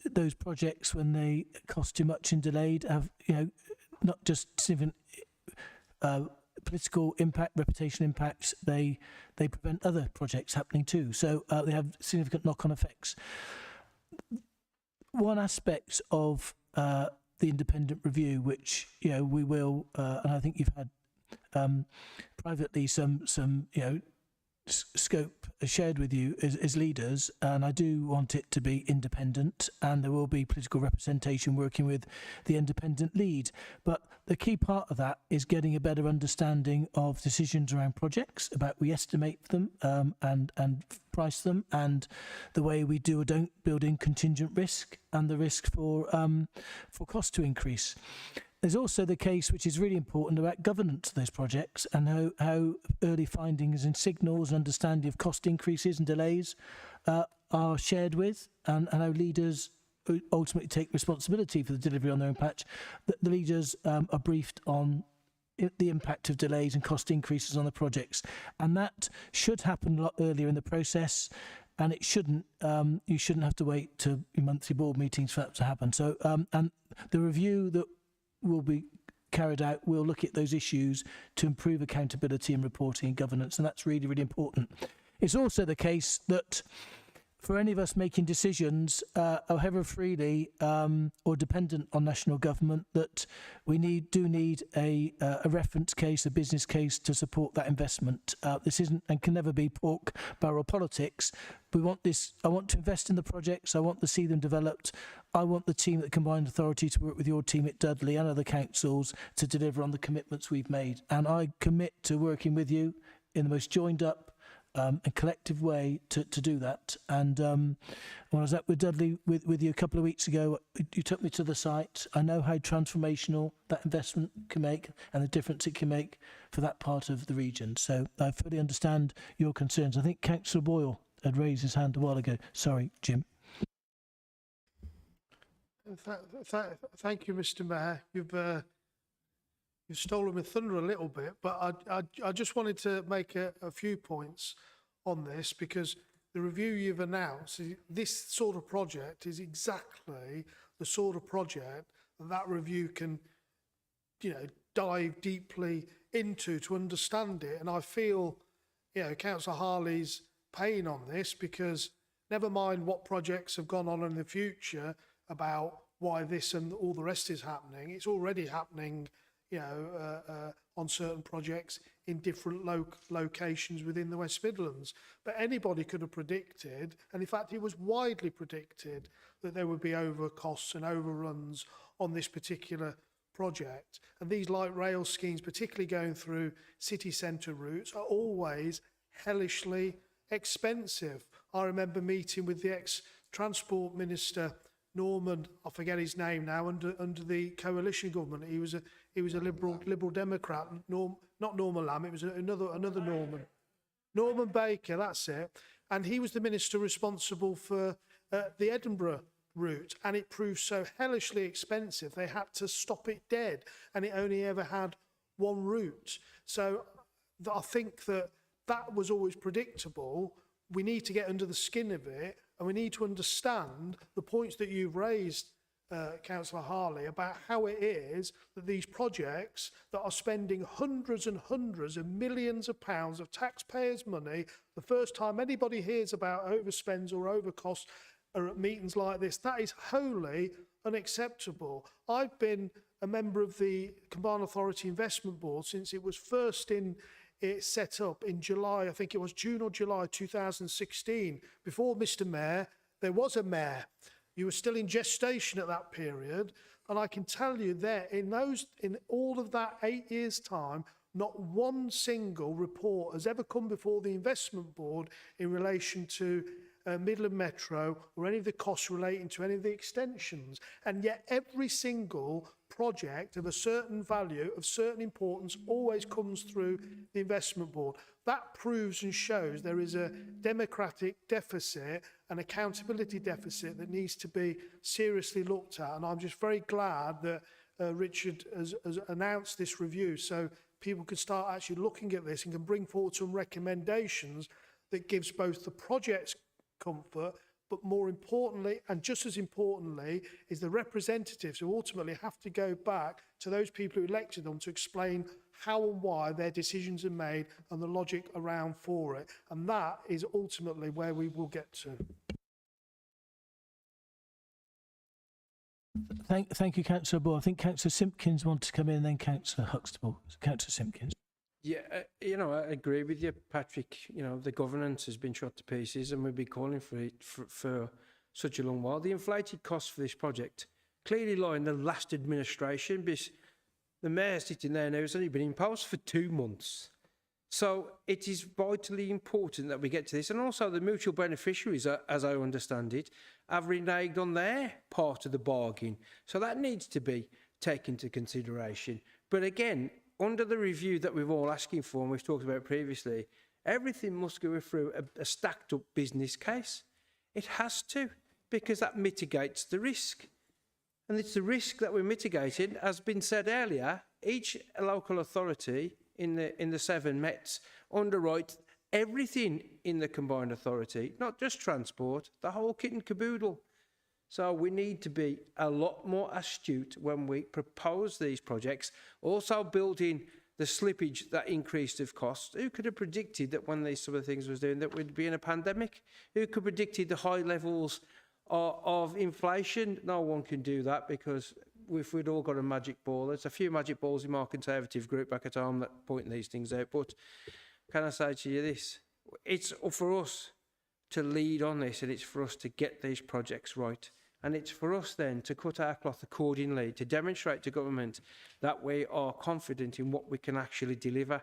those projects, when they cost too much and delayed, have not just significant political impact, reputation impacts. They prevent other projects happening too. So they have significant knock-on effects. One aspect of the independent review, which we will, and I think you've had privately some scope shared with you as leaders, and I do want it to be independent, and there will be political representation working with the independent lead. But the key part of that is getting a better understanding of decisions around projects, about we estimate them and price them, and the way we do or don't build in contingent risk and the risk for cost to increase. There's also the case, which is really important, about governance of those projects and how early findings and signals and understanding of cost increases and delays are shared with, and how leaders ultimately take responsibility for the delivery on their own patch. The leaders are briefed on the impact of delays and cost increases on the projects, and that should happen a lot earlier in the process. And it shouldn't. You shouldn't have to wait to your monthly board meetings for that to happen. So, and the review that will be carried out will look at those issues to improve accountability and reporting and governance, and that's really, really important. It's also the case that for any of us making decisions, however freely or dependent on national government, that we do need a reference case, a business case to support that investment. This isn't and can never be pork barrel politics. We want this. I want to invest in the projects. I want to see them developed. I want the team at the Combined Authority to work with your team at Dudley and other councils to deliver on the commitments we've made. And I commit to working with you in the most joined up and collective way to do that. And when I was up with Dudley with you a couple of weeks ago, you took me to the site. I know how transformational that investment can make and the difference it can make for that part of the region. So I fully understand your concerns. I think Councillor Boyle had raised his hand a while ago. Sorry, Jim. Thank you, Mr. Mayor. You've stolen my thunder a little bit, but I just wanted to make a few points on this, because the review you've announced, this sort of project is exactly the sort of project that review can, dive deeply into to understand it. And I feel, Councillor Harley's paying on this, because never mind what projects have gone on in the future about why this and all the rest is happening. It's already happening, you know, on certain projects in different locations within the West Midlands. But anybody could have predicted, and in fact it was widely predicted, that there would be overcosts and overruns on this particular project. And these light rail schemes, particularly going through city centre routes, are always hellishly expensive. I remember meeting with the ex-Transport Minister, Norman, I forget his name now, under the coalition government. He was a Liberal Democrat, not Norman Lamb, it was another Norman. Norman Baker, that's it. And he was the minister responsible for the Edinburgh route, and it proved so hellishly expensive they had to stop it dead, and it only ever had one route. So I think that was always predictable. We need to get under the skin of it, and we need to understand the points that you've raised, Councillor Harley, about how it is that these projects that are spending hundreds and hundreds of millions of pounds of taxpayers' money, the first time anybody hears about overspends or overcosts are at meetings like this, that is wholly unacceptable. I've been a member of the Combined Authority Investment Board since it was first set up in July, I think it was June or July 2016. Before Mr. Mayor, there was a mayor. You were still in gestation at that period, and I can tell you that in all of that 8 years' time, not one single report has ever come before the Investment Board in relation to Midland Metro or any of the costs relating to any of the extensions. And yet every single project of a certain value, of certain importance, always comes through the Investment Board. That proves and shows there is a democratic deficit, an accountability deficit that needs to be seriously looked at. And I'm just very glad that Richard has announced this review, so people can start actually looking at this and can bring forward some recommendations that gives both the projects comfort, but more importantly, and just as importantly, is the representatives who ultimately have to go back to those people who elected them to explain how and why their decisions are made and the logic around for it. And that is ultimately where we will get to. Thank you, Councillor Ball. I think Councillor Simpkins wants to come in, and then Councillor Huxtable. Councillor Simpkins. Yeah, I agree with you, Patrick. The governance has been shot to pieces, and we've been calling for it for such a long while. The inflated costs for this project clearly lie in the last administration, because the mayor sitting there now has only been in post for 2 months. So it is vitally important that we get to this. And also the mutual beneficiaries, as I understand it, have reneged on their part of the bargain. So that needs to be taken into consideration. But again, under the review that we've all asking for, and we've talked about previously, everything must go through a stacked up business case. It has to, because that mitigates the risk. And it's the risk that we're mitigating. As been said earlier, each local authority in the 7 Mets underwrite everything in the combined authority, not just transport, the whole kit and caboodle. So we need to be a lot more astute when we propose these projects. Also build in the slippage, that increase of costs. Who could have predicted that when these sort of things was doing that we'd be in a pandemic? Who could have predicted the high levels of inflation? No one can do that, because if we'd all got a magic ball, there's a few magic balls in my Conservative group back at home that point these things out. But can I say to you this? It's for us to lead on this, and it's for us to get these projects right. And it's for us then to cut our cloth accordingly, to demonstrate to government that we are confident in what we can actually deliver.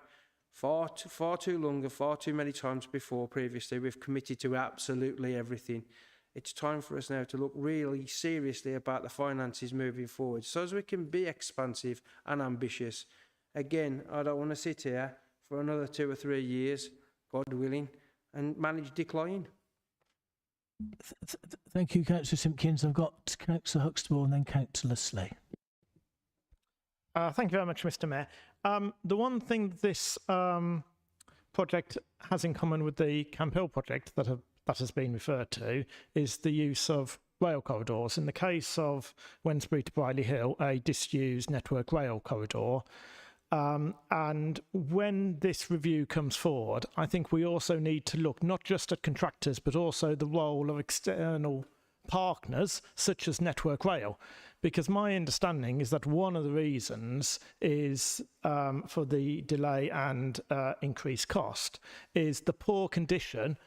Far too long and far too many times before previously, we've committed to absolutely everything. It's time for us now to look really seriously about the finances moving forward, so as we can be expansive and ambitious. Again, I don't want to sit here for another 2 or 3 years, God willing, and manage decline. Thank you, Councillor Simpkins. I've got Councillor Huxtable and then Councillor Slay. Thank you very much, Mr. Mayor. The one thing this project has in common with the Camp Hill project that has been referred to is the use of rail corridors. In the case of Wensbury to Briley Hill, a disused Network Rail corridor, And when this review comes forward, I think we also need to look not just at contractors, but also the role of external partners such as Network Rail, because my understanding is that one of the reasons is for the delay and increased cost is the poor condition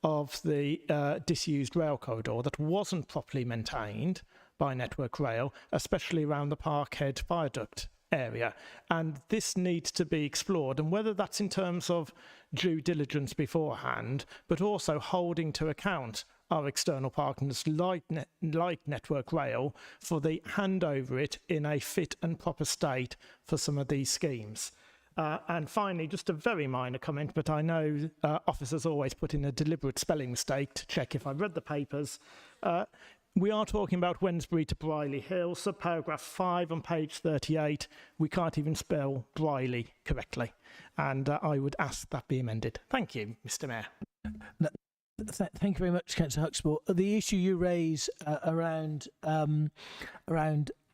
of the disused rail corridor that wasn't properly maintained by Network Rail, especially around the Parkhead viaduct area. And this needs to be explored, and whether that's in terms of due diligence beforehand, but also holding to account our external partners like Network Rail for the handover it in a fit and proper state for some of these schemes. And finally, just a very minor comment, but I know officers always put in a deliberate spelling mistake to check if I've read the papers. We are talking about Wednesbury to Briley Hill, subparagraph 5 on page 38. We can't even spell Briley correctly, and I would ask that be amended. Thank you, Mr. Mayor. Thank you very much, Councillor Huxtable. The issue you raise around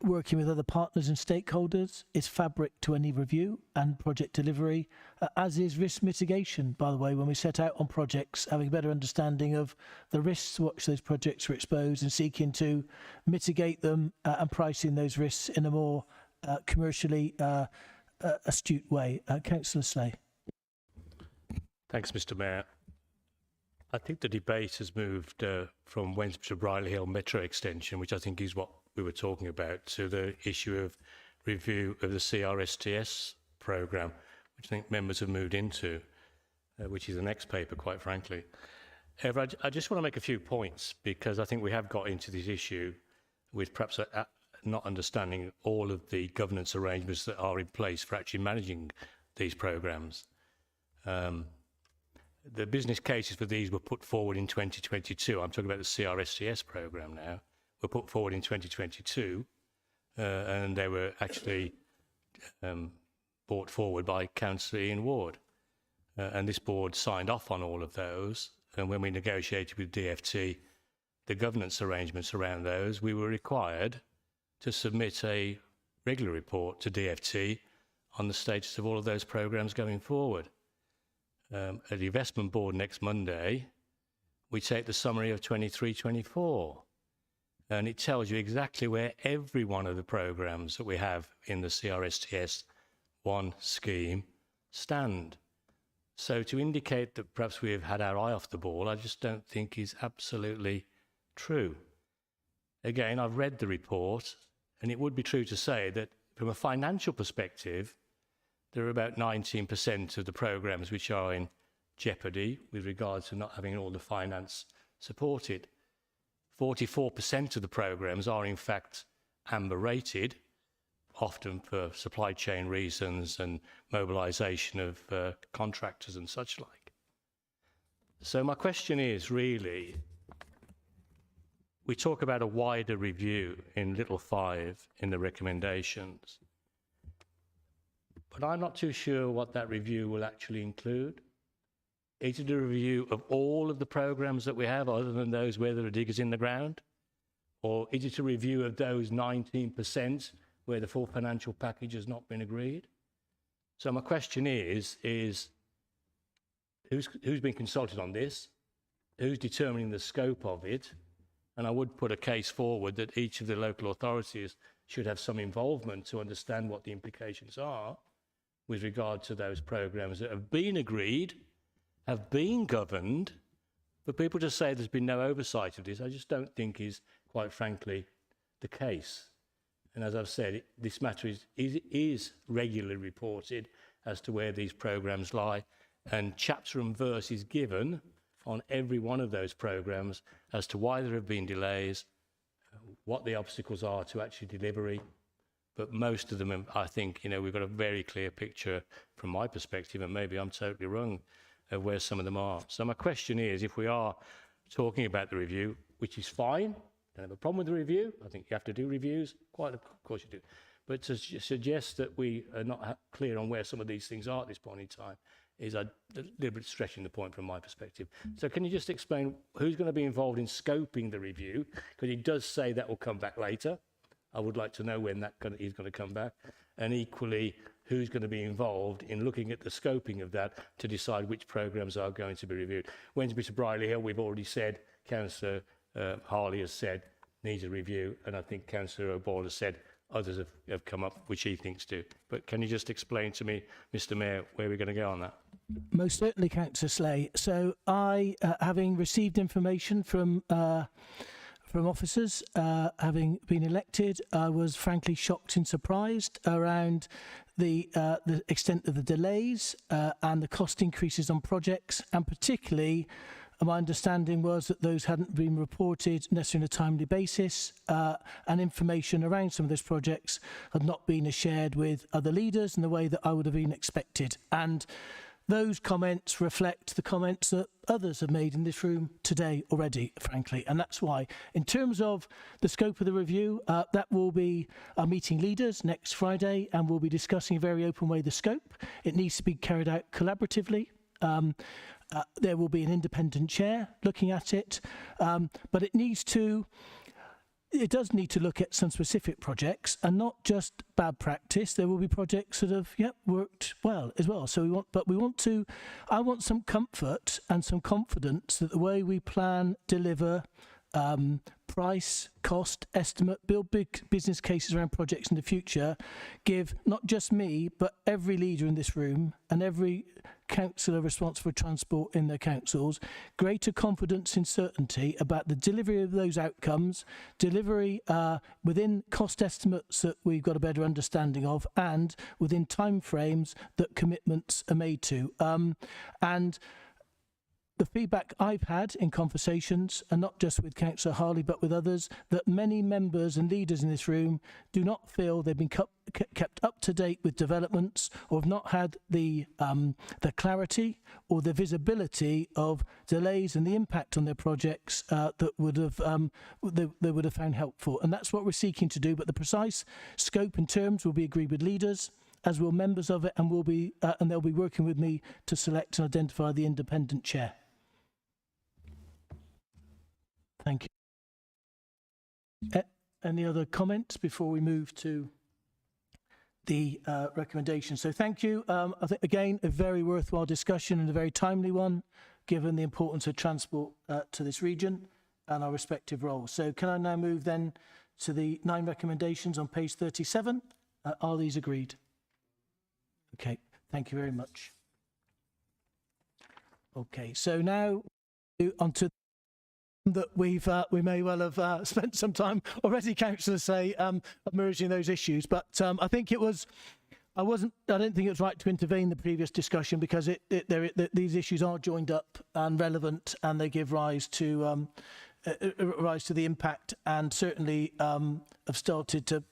working with other partners and stakeholders is fabric to any review and project delivery, as is risk mitigation, by the way, when we set out on projects, having a better understanding of the risks to which those projects are exposed and seeking to mitigate them and pricing those risks in a more commercially astute way. Councillor Slay. Thanks, Mr. Mayor. I think the debate has moved from Wednesbury to Briley Hill Metro extension, which I think is what we were talking about, to the issue of review of the CRSTS programme, which I think members have moved into, which is the next paper, quite frankly. However, I just want to make a few points, because I think we have got into this issue with perhaps not understanding all of the governance arrangements that are in place for actually managing these programmes. The business cases for these were put forward in 2022. I'm talking about the CRSTS programme now. Were put forward in 2022, and they were actually brought forward by Councillor Ian Ward. And this board signed off on all of those. And when we negotiated with DFT the governance arrangements around those, we were required to submit a regular report to DFT on the status of all of those programmes going forward. At the investment board next Monday, we take the summary of 23-24, and it tells you exactly where every one of the programmes that we have in the CRSTS 1 scheme stand. So to indicate that perhaps we have had our eye off the ball, I just don't think is absolutely true. Again, I've read the report, and it would be true to say that from a financial perspective, there are about 19% of the programmes which are in jeopardy with regard to not having all the finance supported. 44% of the programmes are in fact amber rated, often for supply chain reasons and mobilisation of contractors and such like. So my question is really, we talk about a wider review in little 5 in the recommendations. But I'm not too sure what that review will actually include. Is it a review of all of the programmes that we have, other than those where there are diggers in the ground? Or is it a review of those 19% where the full financial package has not been agreed? So my question is who's been consulted on this? Who's determining the scope of it? And I would put a case forward that each of the local authorities should have some involvement to understand what the implications are with regard to those programmes that have been agreed, have been governed. For people to say there's been no oversight of this, I just don't think is, quite frankly, the case. And as I've said, this matter is regularly reported as to where these programmes lie, and chapter and verse is given on every one of those programmes as to why there have been delays, what the obstacles are to actually delivery. But most of them, I think, we've got a very clear picture from my perspective, and maybe I'm totally wrong, of where some of them are. So my question is, if we are talking about the review, which is fine, don't have a problem with the review, I think you have to do reviews, quite of course you do, but to suggest that we are not clear on where some of these things are at this point in time is a little bit stretching the point from my perspective. So can you just explain who's going to be involved in scoping the review? Because he does say that will come back later. I would like to know when that is going to come back. And equally, who's going to be involved in looking at the scoping of that to decide which programmes are going to be reviewed. Wensbury to Brierley Hill, we've already said, Councillor Harley has said, needs a review, and I think Councillor O'Boyle has said others have come up, which he thinks do. But can you just explain to me, Mr Mayor, where we're going to go on that? Most certainly, Councillor Slay. So I, having received information from officers, having been elected, I was frankly shocked and surprised around the extent of the delays and the cost increases on projects, and particularly my understanding was that those hadn't been reported necessarily on a timely basis, and information around some of those projects had not been shared with other leaders in the way that I would have been expected. And those comments reflect the comments that others have made in this room today already, frankly. And that's why, in terms of the scope of the review, that will be our meeting leaders next Friday, and we'll be discussing in a very open way the scope. It needs to be carried out collaboratively. There will be an independent chair looking at it, but it does need to look at some specific projects and not just bad practice. There will be projects that have worked well as well. So I want some comfort and some confidence that the way we plan, deliver, price, cost, estimate, build big business cases around projects in the future, give not just me, but every leader in this room and every councillor responsible for transport in their councils, greater confidence and certainty about the delivery of those outcomes, delivery within cost estimates that we've got a better understanding of, and within timeframes that commitments are made to. And the feedback I've had in conversations, and not just with Councillor Harley but with others, that many members and leaders in this room do not feel they've been kept up to date with developments, or have not had the clarity or the visibility of delays and the impact on their projects that they would have found helpful. And that's what we're seeking to do. But the precise scope and terms will be agreed with leaders, as will members of it, and they'll be working with me to select and identify the independent chair. Thank you. Any other comments before we move to the recommendation? So thank you. I think, again, a very worthwhile discussion and a very timely one, given the importance of transport to this region and our respective roles. So can I now move then to the 9 recommendations on page 37? Are these agreed? Okay, thank you very much. Okay, so now on to that we may well have spent some time already, Councillor Say, merging those issues. But I think it was, I don't think it was right to intervene in the previous discussion, because these issues are joined up and relevant, and they give rise to the impact, and certainly have started to.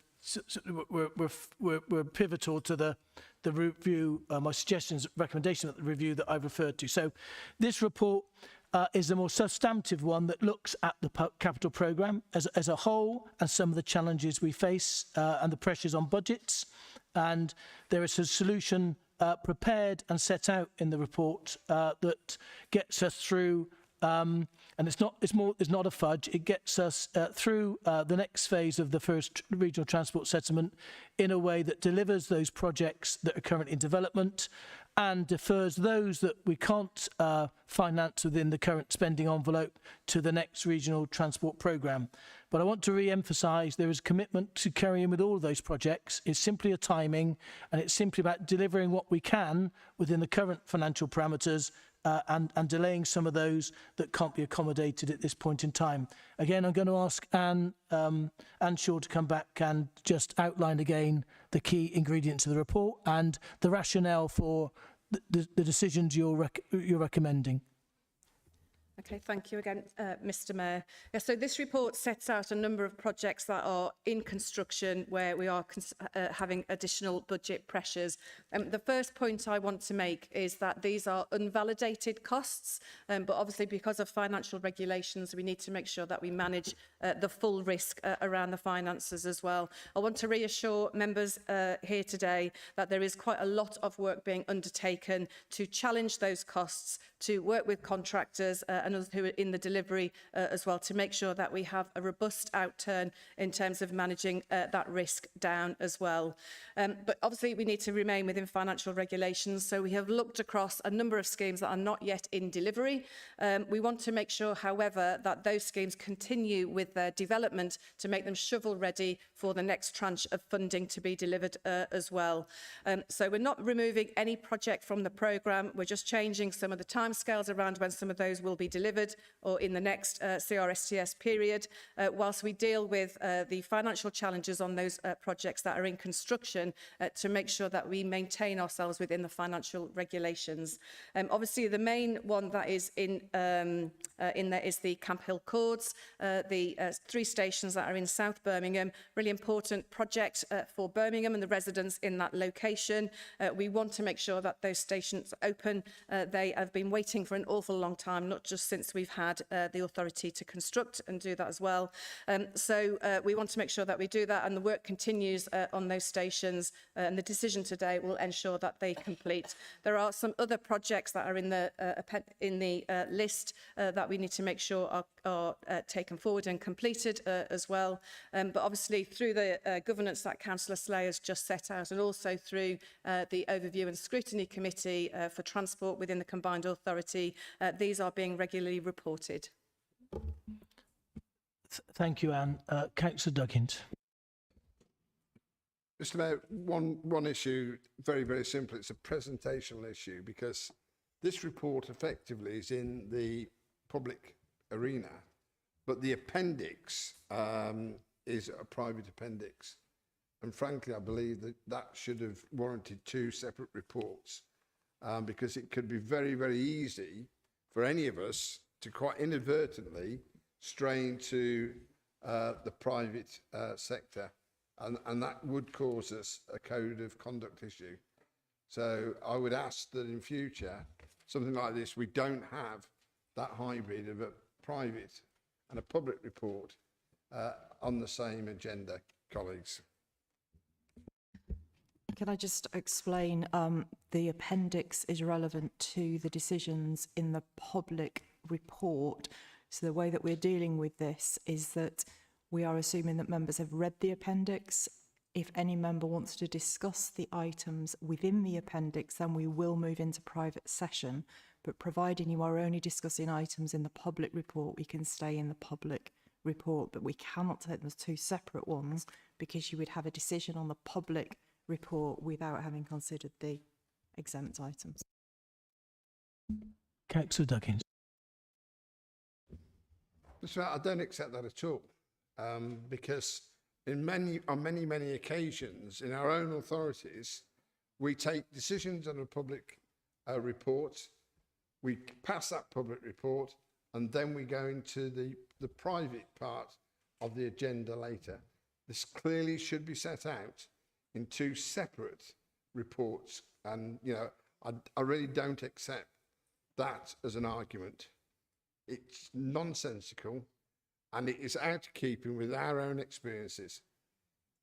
We're pivotal to the review, my suggestions, recommendation of the review that I've referred to. So this report is the more substantive one that looks at the capital programme as a whole, and some of the challenges we face and the pressures on budgets. And there is a solution prepared and set out in the report that gets us through. And it's not a fudge. It gets us through the next phase of the first regional transport settlement in a way that delivers those projects that are currently in development, and defers those that we can't finance within the current spending envelope to the next regional transport programme. But I want to re-emphasise there is a commitment to carry in with all of those projects. It's simply a timing, and it's simply about delivering what we can within the current financial parameters, and delaying some of those that can't be accommodated at this point in time. Again, I'm going to ask Anne Shaw to come back and just outline again the key ingredients of the report and the rationale for the decisions you're recommending. Okay, thank you again, Mr Mayor. Yeah, so this report sets out a number of projects that are in construction where we are having additional budget pressures. The first point I want to make is that these are unvalidated costs, but obviously because of financial regulations, we need to make sure that we manage the full risk around the finances as well. I want to reassure members here today that there is quite a lot of work being undertaken to challenge those costs, to work with contractors and and others who are in the delivery as well, to make sure that we have a robust outturn in terms of managing that risk down as well. But obviously we need to remain within financial regulations, so we have looked across a number of schemes that are not yet in delivery. We want to make sure, however, that those schemes continue with their development to make them shovel ready for the next tranche of funding to be delivered as well. So we're not removing any project from the programme, we're just changing some of the timescales around when some of those will be delivered or in the next CRSTS period, whilst we deal with the financial challenges on those projects that are in construction to make sure that we maintain ourselves within the financial regulations. Obviously, the main one that is in there is the Camp Hill Cords, the 3 stations that are in South Birmingham. Really important project for Birmingham and the residents in that location. We want to make sure that those stations open. They have been waiting for an awful long time, not just since we've had the authority to construct and do that as well. So we want to make sure that we do that, and the work continues on those stations, and the decision today will ensure that they complete. There are some other projects that are in the list that we need to make sure are taken forward and completed as well. But obviously through the governance that Councillor Slay has just set out, and also through the Overview and Scrutiny Committee for Transport within the Combined Authority, these are being regularly reported. Thank you, Anne. Councillor Duggins. Mr. Mayor, one issue, very, very simple. It's a presentational issue, because this report effectively is in the public arena, but the appendix is a private appendix. And frankly, I believe that should have warranted 2 separate reports, because it could be very, very easy for any of us to quite inadvertently stray into the private sector, and that would cause us a code of conduct issue. So I would ask that in future, something like this, we don't have that hybrid of a private and a public report on the same agenda, colleagues. Can I just explain, the appendix is relevant to the decisions in the public report. So the way that we're dealing with this is that we are assuming that members have read the appendix. If any member wants to discuss the items within the appendix, then we will move into private session. But providing you are only discussing items in the public report, we can stay in the public report, but we cannot take them as 2 separate ones, because you would have a decision on the public report without having considered the exempt items. Councillor Duggins. Mr. Mayor, I don't accept that at all, because on many occasions in our own authorities, we take decisions on a public report, we pass that public report, and then we go into the private part of the agenda later. This clearly should be set out in 2 separate reports, and I really don't accept that as an argument. It's nonsensical, and it is out of keeping with our own experiences.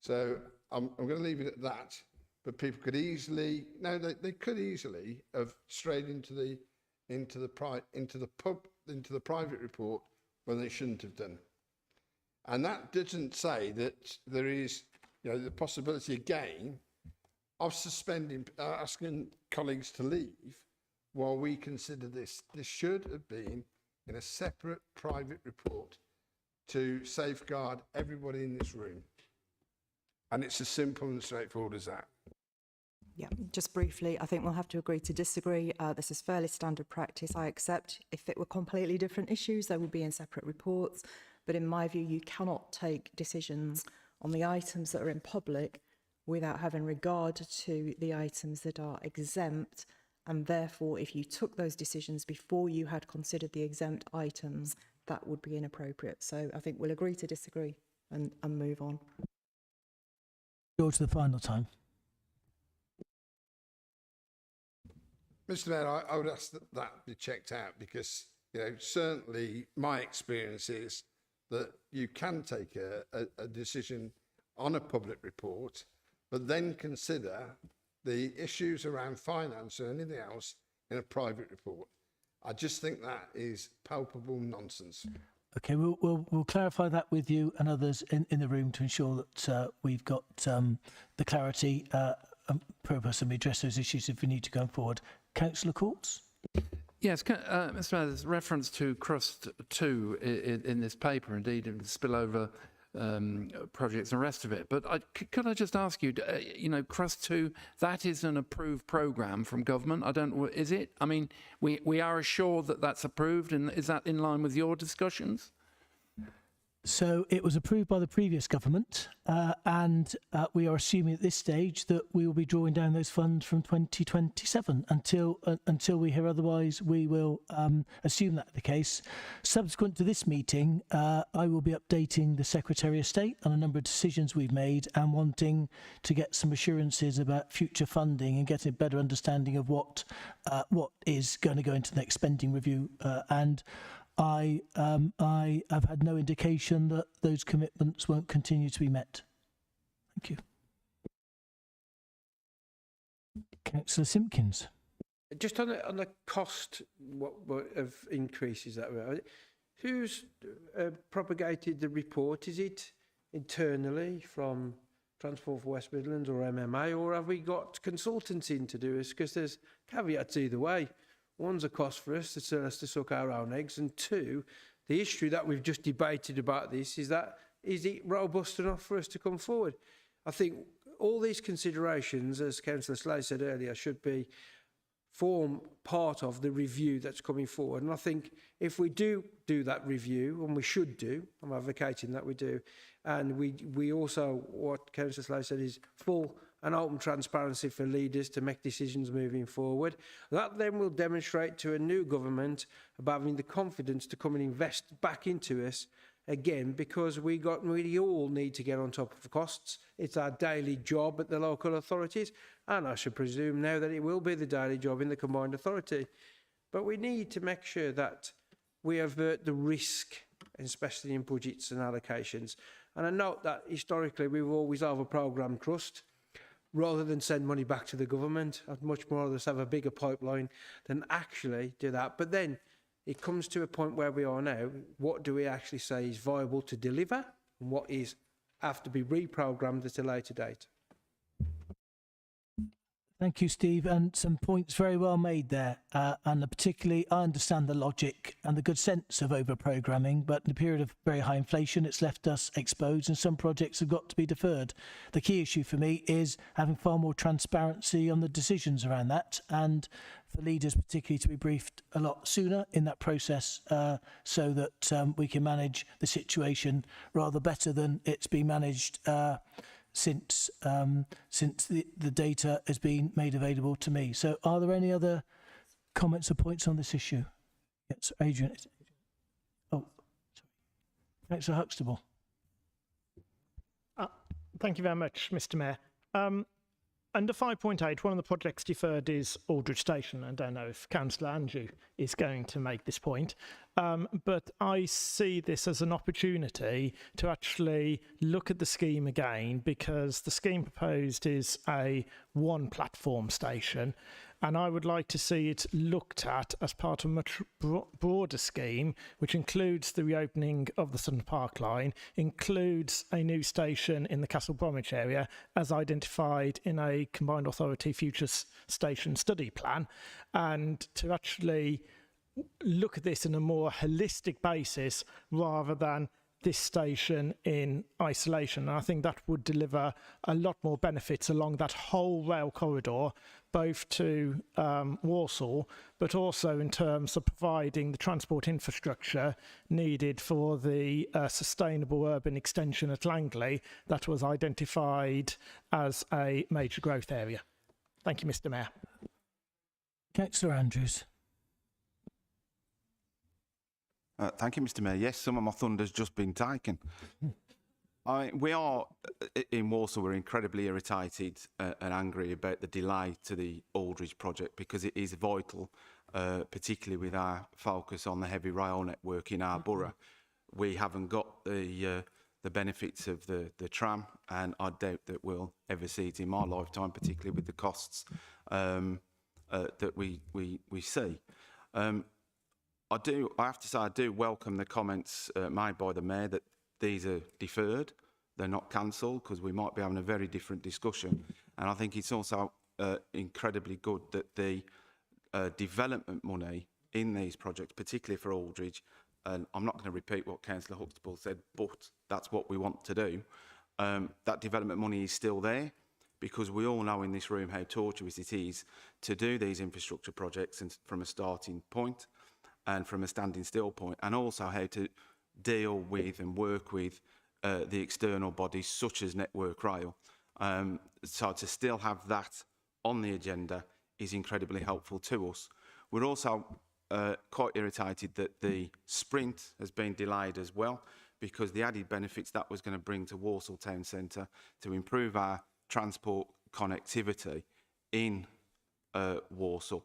So I'm going to leave it at that. But people could easily, they could easily have strayed into the private report when they shouldn't have done. And that doesn't say that there is, the possibility again of asking colleagues to leave while we consider this. This should have been in a separate private report to safeguard everybody in this room. And it's as simple and straightforward as that. Yeah, just briefly, I think we'll have to agree to disagree. This is fairly standard practice. I accept if it were completely different issues, they would be in separate reports. But in my view, you cannot take decisions on the items that are in public without having regard to the items that are exempt. And therefore, if you took those decisions before you had considered the exempt items, that would be inappropriate. So I think we'll agree to disagree and move on. Go to the final time. Mr. Mayor, I would ask that be checked out, because certainly my experience is that you can take a decision on a public report, but then consider the issues around finance or anything else in a private report. I just think that is palpable nonsense. Okay, we'll clarify that with you and others in the room to ensure that we've got the clarity and purpose, and we address those issues if we need to go forward. Councillor Courts? Yes, Mr. Mayor, there's reference to Crust 2 in this paper, indeed, in the spillover projects and the rest of it. But could I just ask you, Crust 2, that is an approved programme from government. Is it? I mean, we are assured that that's approved, and is that in line with your discussions? So it was approved by the previous government, and we are assuming at this stage that we will be drawing down those funds from 2027. Until we hear otherwise, we will assume that the case. Subsequent to this meeting, I will be updating the Secretary of State on a number of decisions we've made and wanting to get some assurances about future funding and getting a better understanding of what is going to go into the next spending review. And I have had no indication that those commitments won't continue to be met. Thank you. Councillor Simpkins. Just on the cost what of increases that way, who's propagated the report? Is it internally from Transport for West Midlands or MMA, or have we got consultants in to do this? Because there's caveats either way. One's a cost for us to tell us to suck our own eggs, and two, the issue that we've just debated about this is it robust enough for us to come forward? I think all these considerations, as Councillor Slay said earlier, should form part of the review that's coming forward. And I think if we do that review, and we should do, I'm advocating that we do, and we also, what Councillor Slay said, is full and open transparency for leaders to make decisions moving forward. That then will demonstrate to a new government about having the confidence to come and invest back into us again, because we all need to get on top of the costs. It's our daily job at the local authorities, and I should presume now that it will be the daily job in the combined authority. But we need to make sure that we avert the risk, especially in budgets and allocations. And I note that historically we've always over-programmed trust. Rather than send money back to the government, I'd much more rather have a bigger pipeline than actually do that. But then it comes to a point where we are now. What do we actually say is viable to deliver, and what have to be reprogrammed at a later date? Thank you, Steve, and some points very well made there. And particularly, I understand the logic and the good sense of over-programming, but in a period of very high inflation, it's left us exposed, and some projects have got to be deferred. The key issue for me is having far more transparency on the decisions around that, and for leaders particularly to be briefed a lot sooner in that process, so that we can manage the situation rather better than it's been managed since the data has been made available to me. So are there any other comments or points on this issue? Yes, Adrian. Oh, sorry. Councillor Huxtable. Thank you very much, Mr. Mayor. Under 5.8, one of the projects deferred is Aldridge Station. I don't know if Councillor Andrew is going to make this point, but I see this as an opportunity to actually look at the scheme again, because the scheme proposed is a one-platform station, and I would like to see it looked at as part of a much broader scheme, which includes the reopening of the Sutton Park line, includes a new station in the Castle Bromwich area, as identified in a Combined Authority Future Station Study Plan, and to actually look at this in a more holistic basis rather than this station in isolation. And I think that would deliver a lot more benefits along that whole rail corridor, both to Walsall, but also in terms of providing the transport infrastructure needed for the sustainable urban extension at Langley that was identified as a major growth area. Thank you, Mr. Mayor. Councillor Andrews. Thank you, Mr. Mayor. Yes, some of my thunder's just been taken. We are, in Walsall, we're incredibly irritated and angry about the delay to the Aldridge project, because it is vital, particularly with our focus on the heavy rail network in our borough. We haven't got the benefits of the tram, and I doubt that we'll ever see it in my lifetime, particularly with the costs that we see. I have to say, I do welcome the comments made by the Mayor that these are deferred, they're not cancelled, because we might be having a very different discussion. And I think it's also incredibly good that the development money in these projects, particularly for Aldridge, and I'm not going to repeat what Councillor Huxtable said, but that's what we want to do. That development money is still there, because we all know in this room how tortuous it is to do these infrastructure projects and from a starting point and from a standing still point, and also how to deal with and work with the external bodies such as Network Rail. So to still have that on the agenda is incredibly helpful to us. We're also quite irritated that the sprint has been delayed as well, because the added benefits that was going to bring to Walsall Town Centre to improve our transport connectivity in Walsall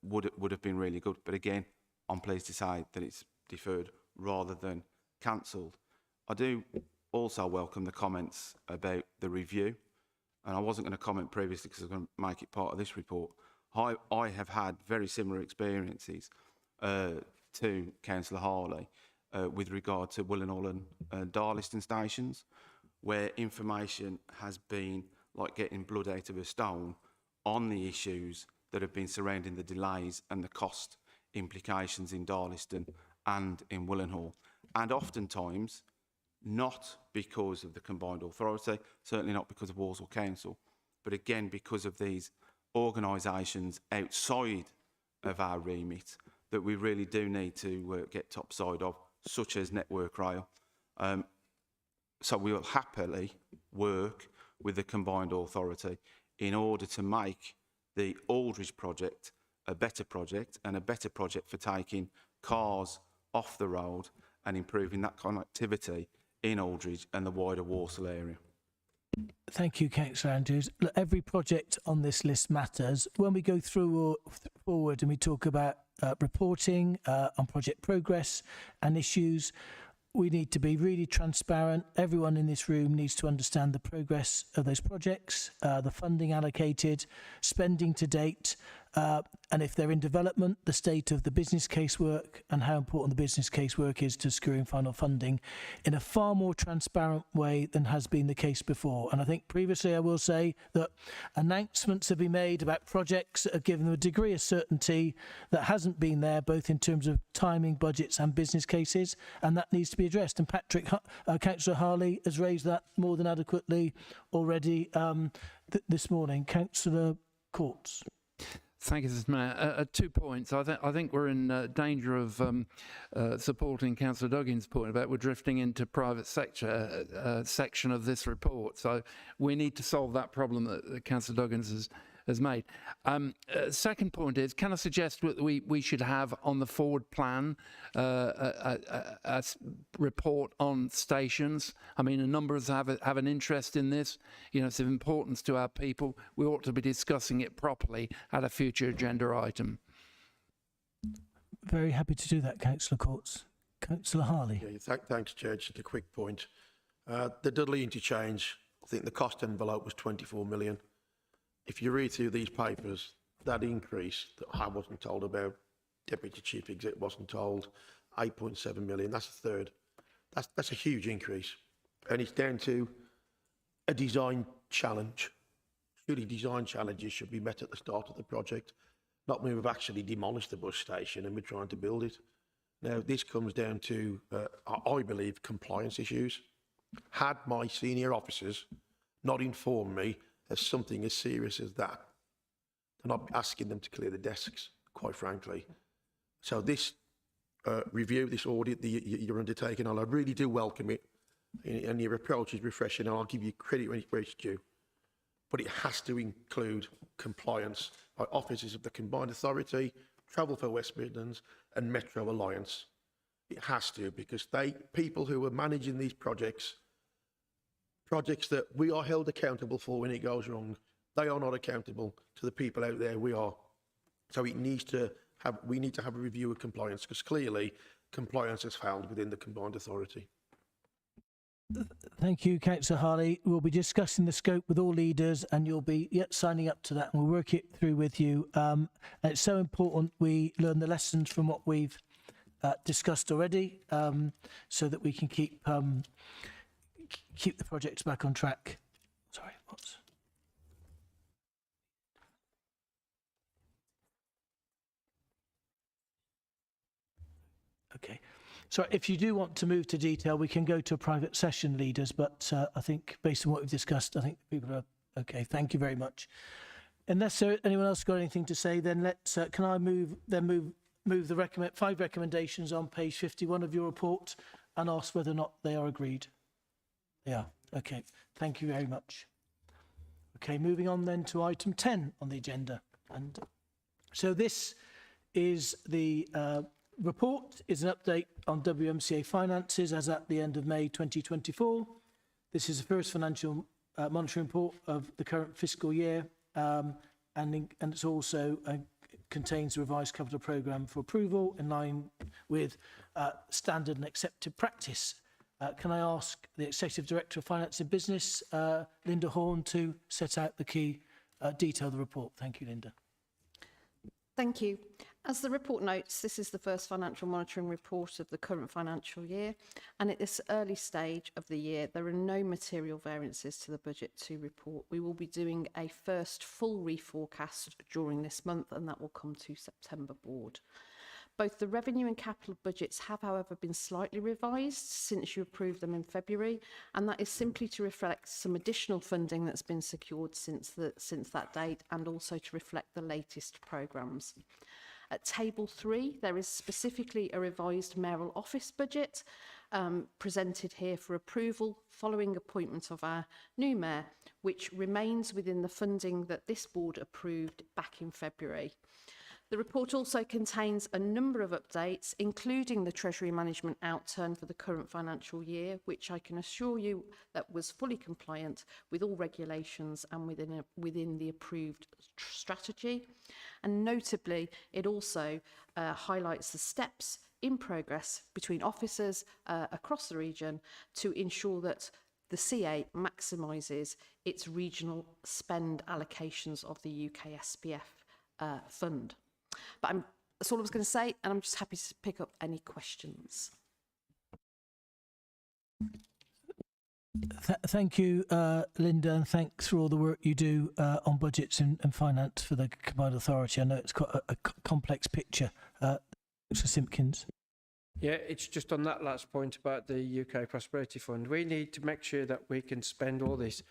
would have been really good. But again, I'm pleased to say that it's deferred rather than cancelled. I do also welcome the comments about the review, and I wasn't going to comment previously because I was going to make it part of this report. I have had very similar experiences to Councillor Harley with regard to Willenhall and Darliston stations, where information has been like getting blood out of a stone on the issues that have been surrounding the delays and the cost implications in Darliston and in Willenhall. And oftentimes, not because of the combined authority, certainly not because of Walsall Council, but again because of these organisations outside of our remit that we really do need to get topside of, such as Network Rail. So we will happily work with the combined authority in order to make the Aldridge project a better project, and a better project for taking cars off the road and improving that connectivity in Aldridge and the wider Walsall area. Thank you, Councillor Andrews. Look, every project on this list matters. When we go through or forward and we talk about reporting on project progress and issues, we need to be really transparent. Everyone in this room needs to understand the progress of those projects, the funding allocated, spending to date, and if they're in development, the state of the business case work and how important the business case work is to securing final funding in a far more transparent way than has been the case before. And I think previously I will say that announcements have been made about projects that have given them a degree of certainty that hasn't been there, both in terms of timing, budgets and business cases, and that needs to be addressed. And Patrick, Councillor Harley has raised that more than adequately already this morning. Councillor Courts. Thank you, Mr. Mayor. 2 points. I think we're in danger of supporting Councillor Duggan's point about we're drifting into private sector section of this report. So we need to solve that problem that Councillor Duggins has made. Second point is, can I suggest that we should have on the forward plan a report on stations? I mean, a number of us have an interest in this. You know, it's of importance to our people. We ought to be discussing it properly at a future agenda item. Very happy to do that, Councillor Courts. Councillor Harley. Yeah, thanks, Chair. Just a quick point. The Dudley interchange, I think the cost envelope was 24 million. If you read through these papers, that increase that I wasn't told about, Deputy Chief Exec wasn't told, 8.7 million, that's a third. That's a huge increase. And it's down to a design challenge. Surely design challenges should be met at the start of the project, not when we've actually demolished the bus station and we're trying to build it. Now, this comes down to, I believe, compliance issues. Had my senior officers not informed me of something as serious as that, then I'd be asking them to clear the desks, quite frankly. So this review, this audit that you're undertaking, I really do welcome it, and your approach is refreshing, and I'll give you credit where it's due. But it has to include compliance by officers of the Combined Authority, Travel for West Midlands and Metro Alliance. It has to, because people who are managing these projects that we are held accountable for when it goes wrong, they are not accountable to the people out there. We are. So we need to have a review of compliance, because clearly compliance has failed within the Combined Authority. Thank you, Councillor Harley. We'll be discussing the scope with all leaders and you'll be signing up to that and we'll work it through with you. And it's so important we learn the lessons from what we've discussed already so that we can keep the projects back on track. Sorry, what's... Okay. So if you do want to move to detail, we can go to a private session, leaders, but I think based on what we've discussed, I think people are okay. Thank you very much. Unless anyone else got anything to say, then let's, can I move the 5 recommendations on page 51 of your report and ask whether or not they are agreed? They are. Okay. Thank you very much. Okay, moving on then to item 10 on the agenda. And so this is the report is an update on WMCA finances as at the end of May 2024. This is the first financial monitoring report of the current fiscal year, and it's also contains a revised capital programme for approval in line with standard and accepted practice. Can I ask the Executive Director of Finance and Business, Linda Horn, to set out the key detail of the report? Thank you, Linda. Thank you. As the report notes, this is the first financial monitoring report of the current financial year, and at this early stage of the year, there are no material variances to the budget to report. We will be doing a first full reforecast during this month, and that will come to September board. Both the revenue and capital budgets have, however, been slightly revised since you approved them in February, and that is simply to reflect some additional funding that's been secured since that date, and also to reflect the latest programmes. At table 3, there is specifically a revised mayoral office budget presented here for approval following appointment of our new mayor, which remains within the funding that this board approved back in February. The report also contains a number of updates, including the Treasury Management outturn for the current financial year, which I can assure you that was fully compliant with all regulations and within the approved strategy. And notably, it also highlights the steps in progress between officers across the region to ensure that the CA maximises its regional spend allocations of the UK SPF fund. But that's all I was going to say, and I'm just happy to pick up any questions. Thank you, Linda, and thanks for all the work you do on budgets and finance for the Combined Authority. I know it's quite a complex picture. Mr. Simpkins. Yeah, it's just on that last point about the UK Prosperity Fund. We need to make sure that we can spend all this.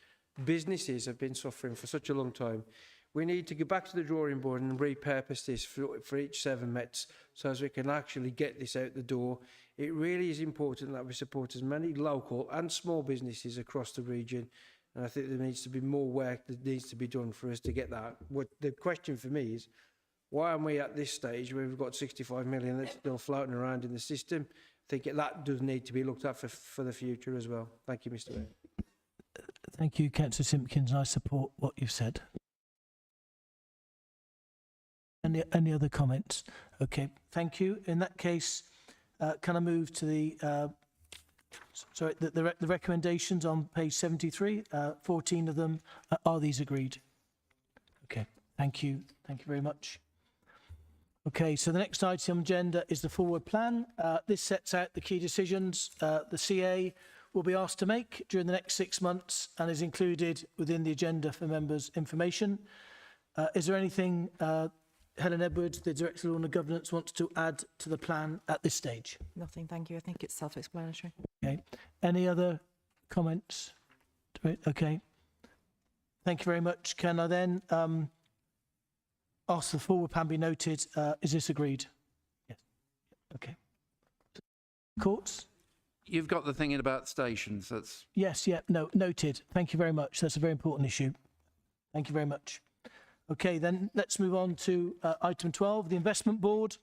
Businesses have been suffering for such a long time. We need to go back to the drawing board and repurpose this for each 7 Mets so as we can actually get this out the door. It really is important that we support as many local and small businesses across the region. And I think there needs to be more work that needs to be done for us to get that. What the question for me is, why aren't we at this stage where we've got 65 million that's still floating around in the system? I think that does need to be looked at for the future as well. Thank you, Mr. Mayor. Thank you, Councillor Simpkins. I support what you've said. Any other comments? Okay, thank you. In that case, can I move to the recommendations on page 73? 14 of them. Are these agreed? Okay, thank you. Thank you very much. Okay, so the next item on the agenda is the forward plan. This sets out the key decisions the CA will be asked to make during the next 6 months and is included within the agenda for members' information. Is there anything Helen Edwards, the Director of Law and Governance, wants to add to the plan at this stage? Nothing, thank you. I think it's self-explanatory. Okay. Any other comments? Okay. Thank you very much. Can I then ask the forward plan be noted? Is this agreed? Yes. Okay. Courts? You've got the thing in about stations. That's yes. Yeah. No. Noted. Thank you very much. That's a very important issue. Thank you very much. Okay, then let's move on to item 12, the Investment Board.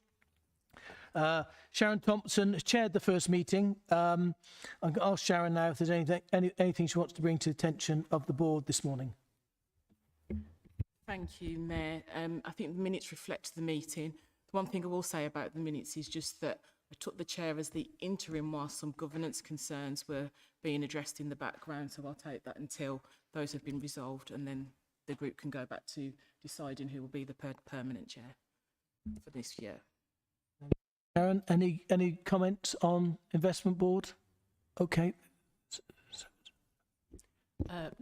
Sharon Thompson has chaired the first meeting. I'm going to ask Sharon now if there's anything she wants to bring to the attention of the board this morning. Thank you, Mayor. I think the minutes reflect the meeting. The one thing I will say about the minutes is just that I took the chair as the interim whilst some governance concerns were being addressed in the background, so I'll take that until those have been resolved, and then the group can go back to deciding who will be the permanent chair for this year. Aaron, any comments on investment board? Okay.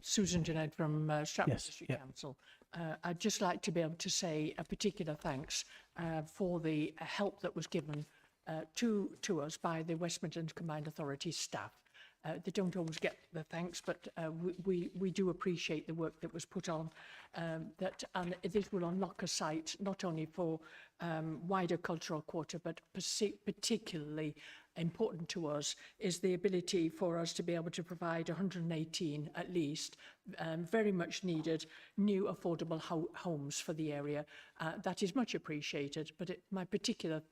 Susan Jeanette from Stratford Yes, District yeah. Council. I'd just like to be able to say a particular thanks for the help that was given to us by the West Midlands Combined Authority staff. They don't always get the thanks, but we do appreciate the work that was put on. And this will unlock a site not only for wider cultural quarter, but particularly important to us is the ability for us to be able to provide 118 at least very much needed new affordable homes for the area. That is much appreciated, but my particular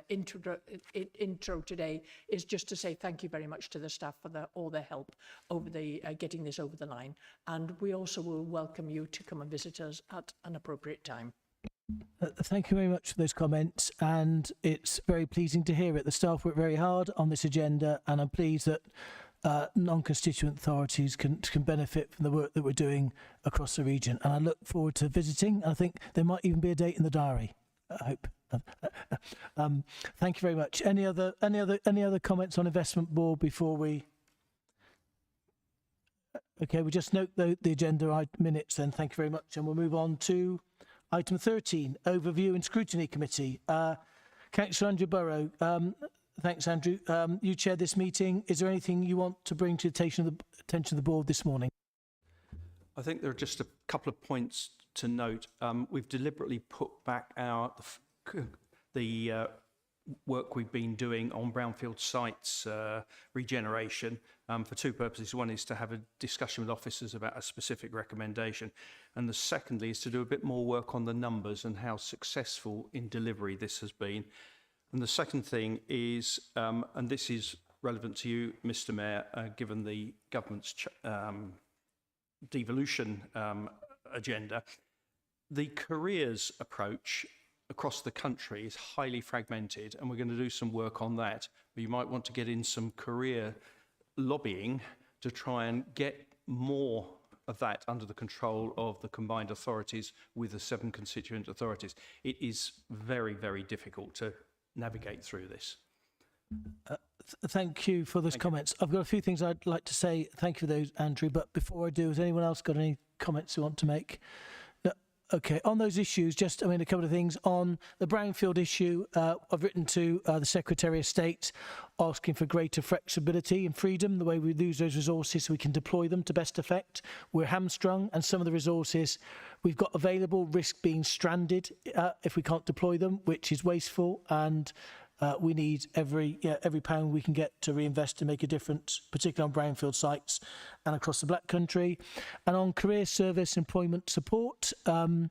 intro today is just to say thank you very much to the staff for all their help over the getting this over the line, and we also will welcome you to come and visit us at an appropriate time. Thank you very much for those comments, and it's very pleasing to hear it. The staff worked very hard on this agenda, and I'm pleased that non-constituent authorities can benefit from the work that we're doing across the region. And I look forward to visiting. I think there might even be a date in the diary, I hope. Thank you very much. Any other comments on investment board before we? Okay, we just note the agenda minutes then. Thank you very much, and we'll move on to item 13, overview and scrutiny committee. Councillor Andrew Burrow, thanks Andrew. You chaired this meeting. Is there anything you want to bring to the attention of the board this morning? I think there are just a couple of points to note. We've deliberately put back the work we've been doing on brownfield sites regeneration for two purposes. One is to have a discussion with officers about a specific recommendation, and the secondly is to do a bit more work on the numbers and how successful in delivery this has been. And the second thing is, and this is relevant to you, Mr. Mayor, given the government's devolution agenda, the careers approach across the country is highly fragmented, and we're going to do some work on that. But you might want to get in some career lobbying to try and get more of that under the control of the combined authorities with the 7 constituent authorities. It is very, very difficult to navigate through this. Thank you for those comments. I've got a few things I'd like to say. Thank you for those, Andrew. But before I do, has anyone else got any comments they want to make? Okay, on those issues, a couple of things. On the brownfield issue, I've written to the Secretary of State asking for greater flexibility and freedom, the way we use those resources so we can deploy them to best effect. We're hamstrung, and some of the resources we've got available risk being stranded if we can't deploy them, which is wasteful, and we need every pound we can get to reinvest to make a difference, particularly on brownfield sites and across the Black Country. And on career service employment support, when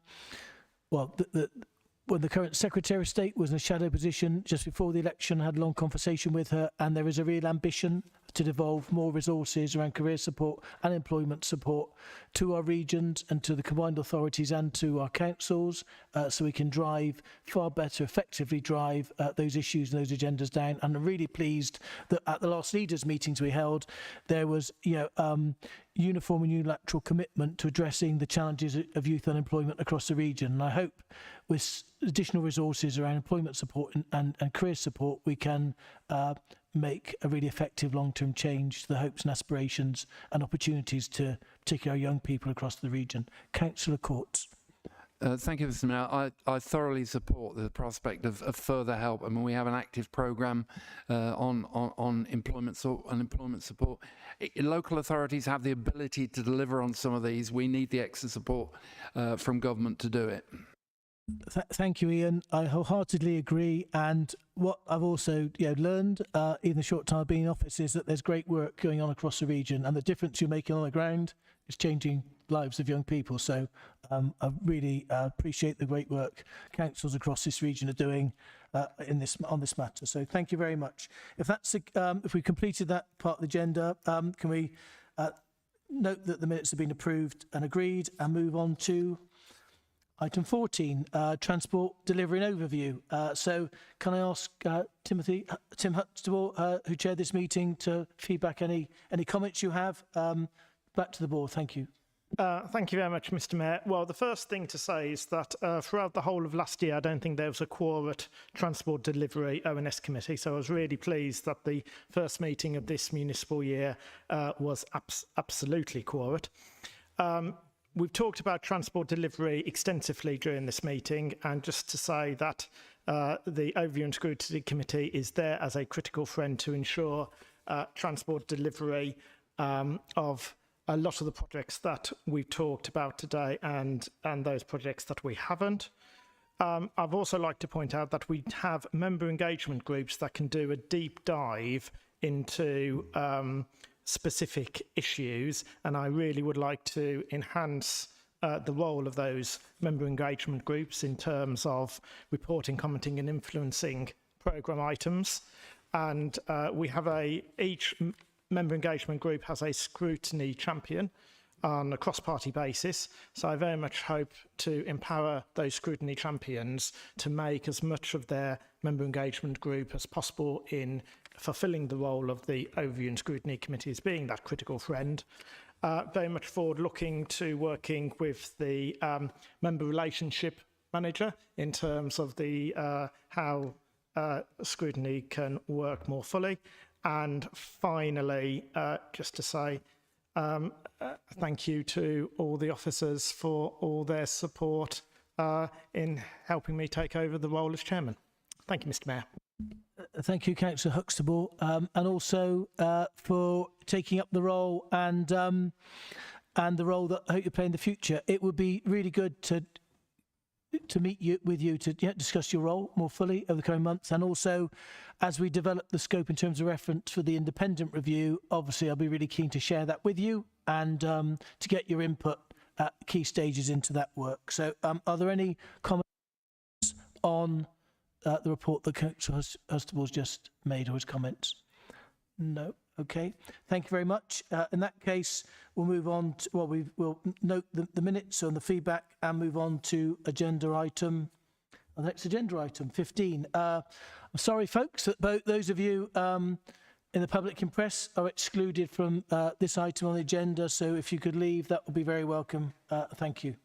the current Secretary of State was in a shadow position just before the election, I had a long conversation with her, and there is a real ambition to devolve more resources around career support and employment support to our regions and to the combined authorities and to our councils, so we can far better effectively drive those issues and those agendas down. And I'm really pleased that at the last leaders meetings we held, there was uniform and unilateral commitment to addressing the challenges of youth unemployment across the region. And I hope with additional resources around employment support and career support, we can make a really effective long-term change to the hopes and aspirations and opportunities to particularly our young people across the region. Councillor Courts. Thank you, Mr. Mayor. I thoroughly support the prospect of further help. I mean, we have an active programme on employment support. Local authorities have the ability to deliver on some of these. We need the extra support from government to do it. Thank you, Ian. I wholeheartedly agree. And what I've also learned in the short time I've been in office is that there's great work going on across the region, and the difference you're making on the ground is changing lives of young people. So I really appreciate the great work councils across this region are doing on this matter. So thank you very much. If we completed that part of the agenda, can we note that the minutes have been approved and agreed, and move on to Item 14, transport delivery and overview. So can I ask Tim Huxtable, who chaired this meeting, to feedback any comments you have? Back to the board. Thank you. Thank you very much, Mr. Mayor. Well, the first thing to say is that throughout the whole of last year, I don't think there was a quorate Transport Delivery ONS committee. So I was really pleased that the first meeting of this municipal year was absolutely quorate. We've talked about transport delivery extensively during this meeting, and just to say that the Overview and Scrutiny Committee is there as a critical friend to ensure transport delivery of a lot of the projects that we've talked about today and those projects that we haven't. I've also like to point out that we have member engagement groups that can do a deep dive into specific issues, and I really would like to enhance the role of those member engagement groups in terms of reporting, commenting and influencing programme items. And we have each member engagement group has a scrutiny champion on a cross-party basis. So I very much hope to empower those scrutiny champions to make as much of their member engagement group as possible in fulfilling the role of the Overview and Scrutiny Committee as being that critical friend. Very much forward looking to working with the member relationship manager in terms of the how scrutiny can work more fully. And finally, just to say thank you to all the officers for all their support in helping me take over the role as chairman. Thank you, Mr. Mayor. Thank you, Councillor Huxtable, and also for taking up the role and the role that I hope you play in the future. It would be really good to meet with you to discuss your role more fully over the coming months, and also as we develop the scope in terms of reference for the independent review. Obviously, I'll be really keen to share that with you and to get your input at key stages into that work. So, are there any comments on the report that Councillor Huxtable's just made, or his comments? No. Okay. Thank you very much. In that case, we'll move on to, well, we'll note the minutes and the feedback and move on to the next agenda item, 15. I'm sorry, folks, that those of you in the public and press are excluded from this item on the agenda. So if you could leave, that would be very welcome. Thank you.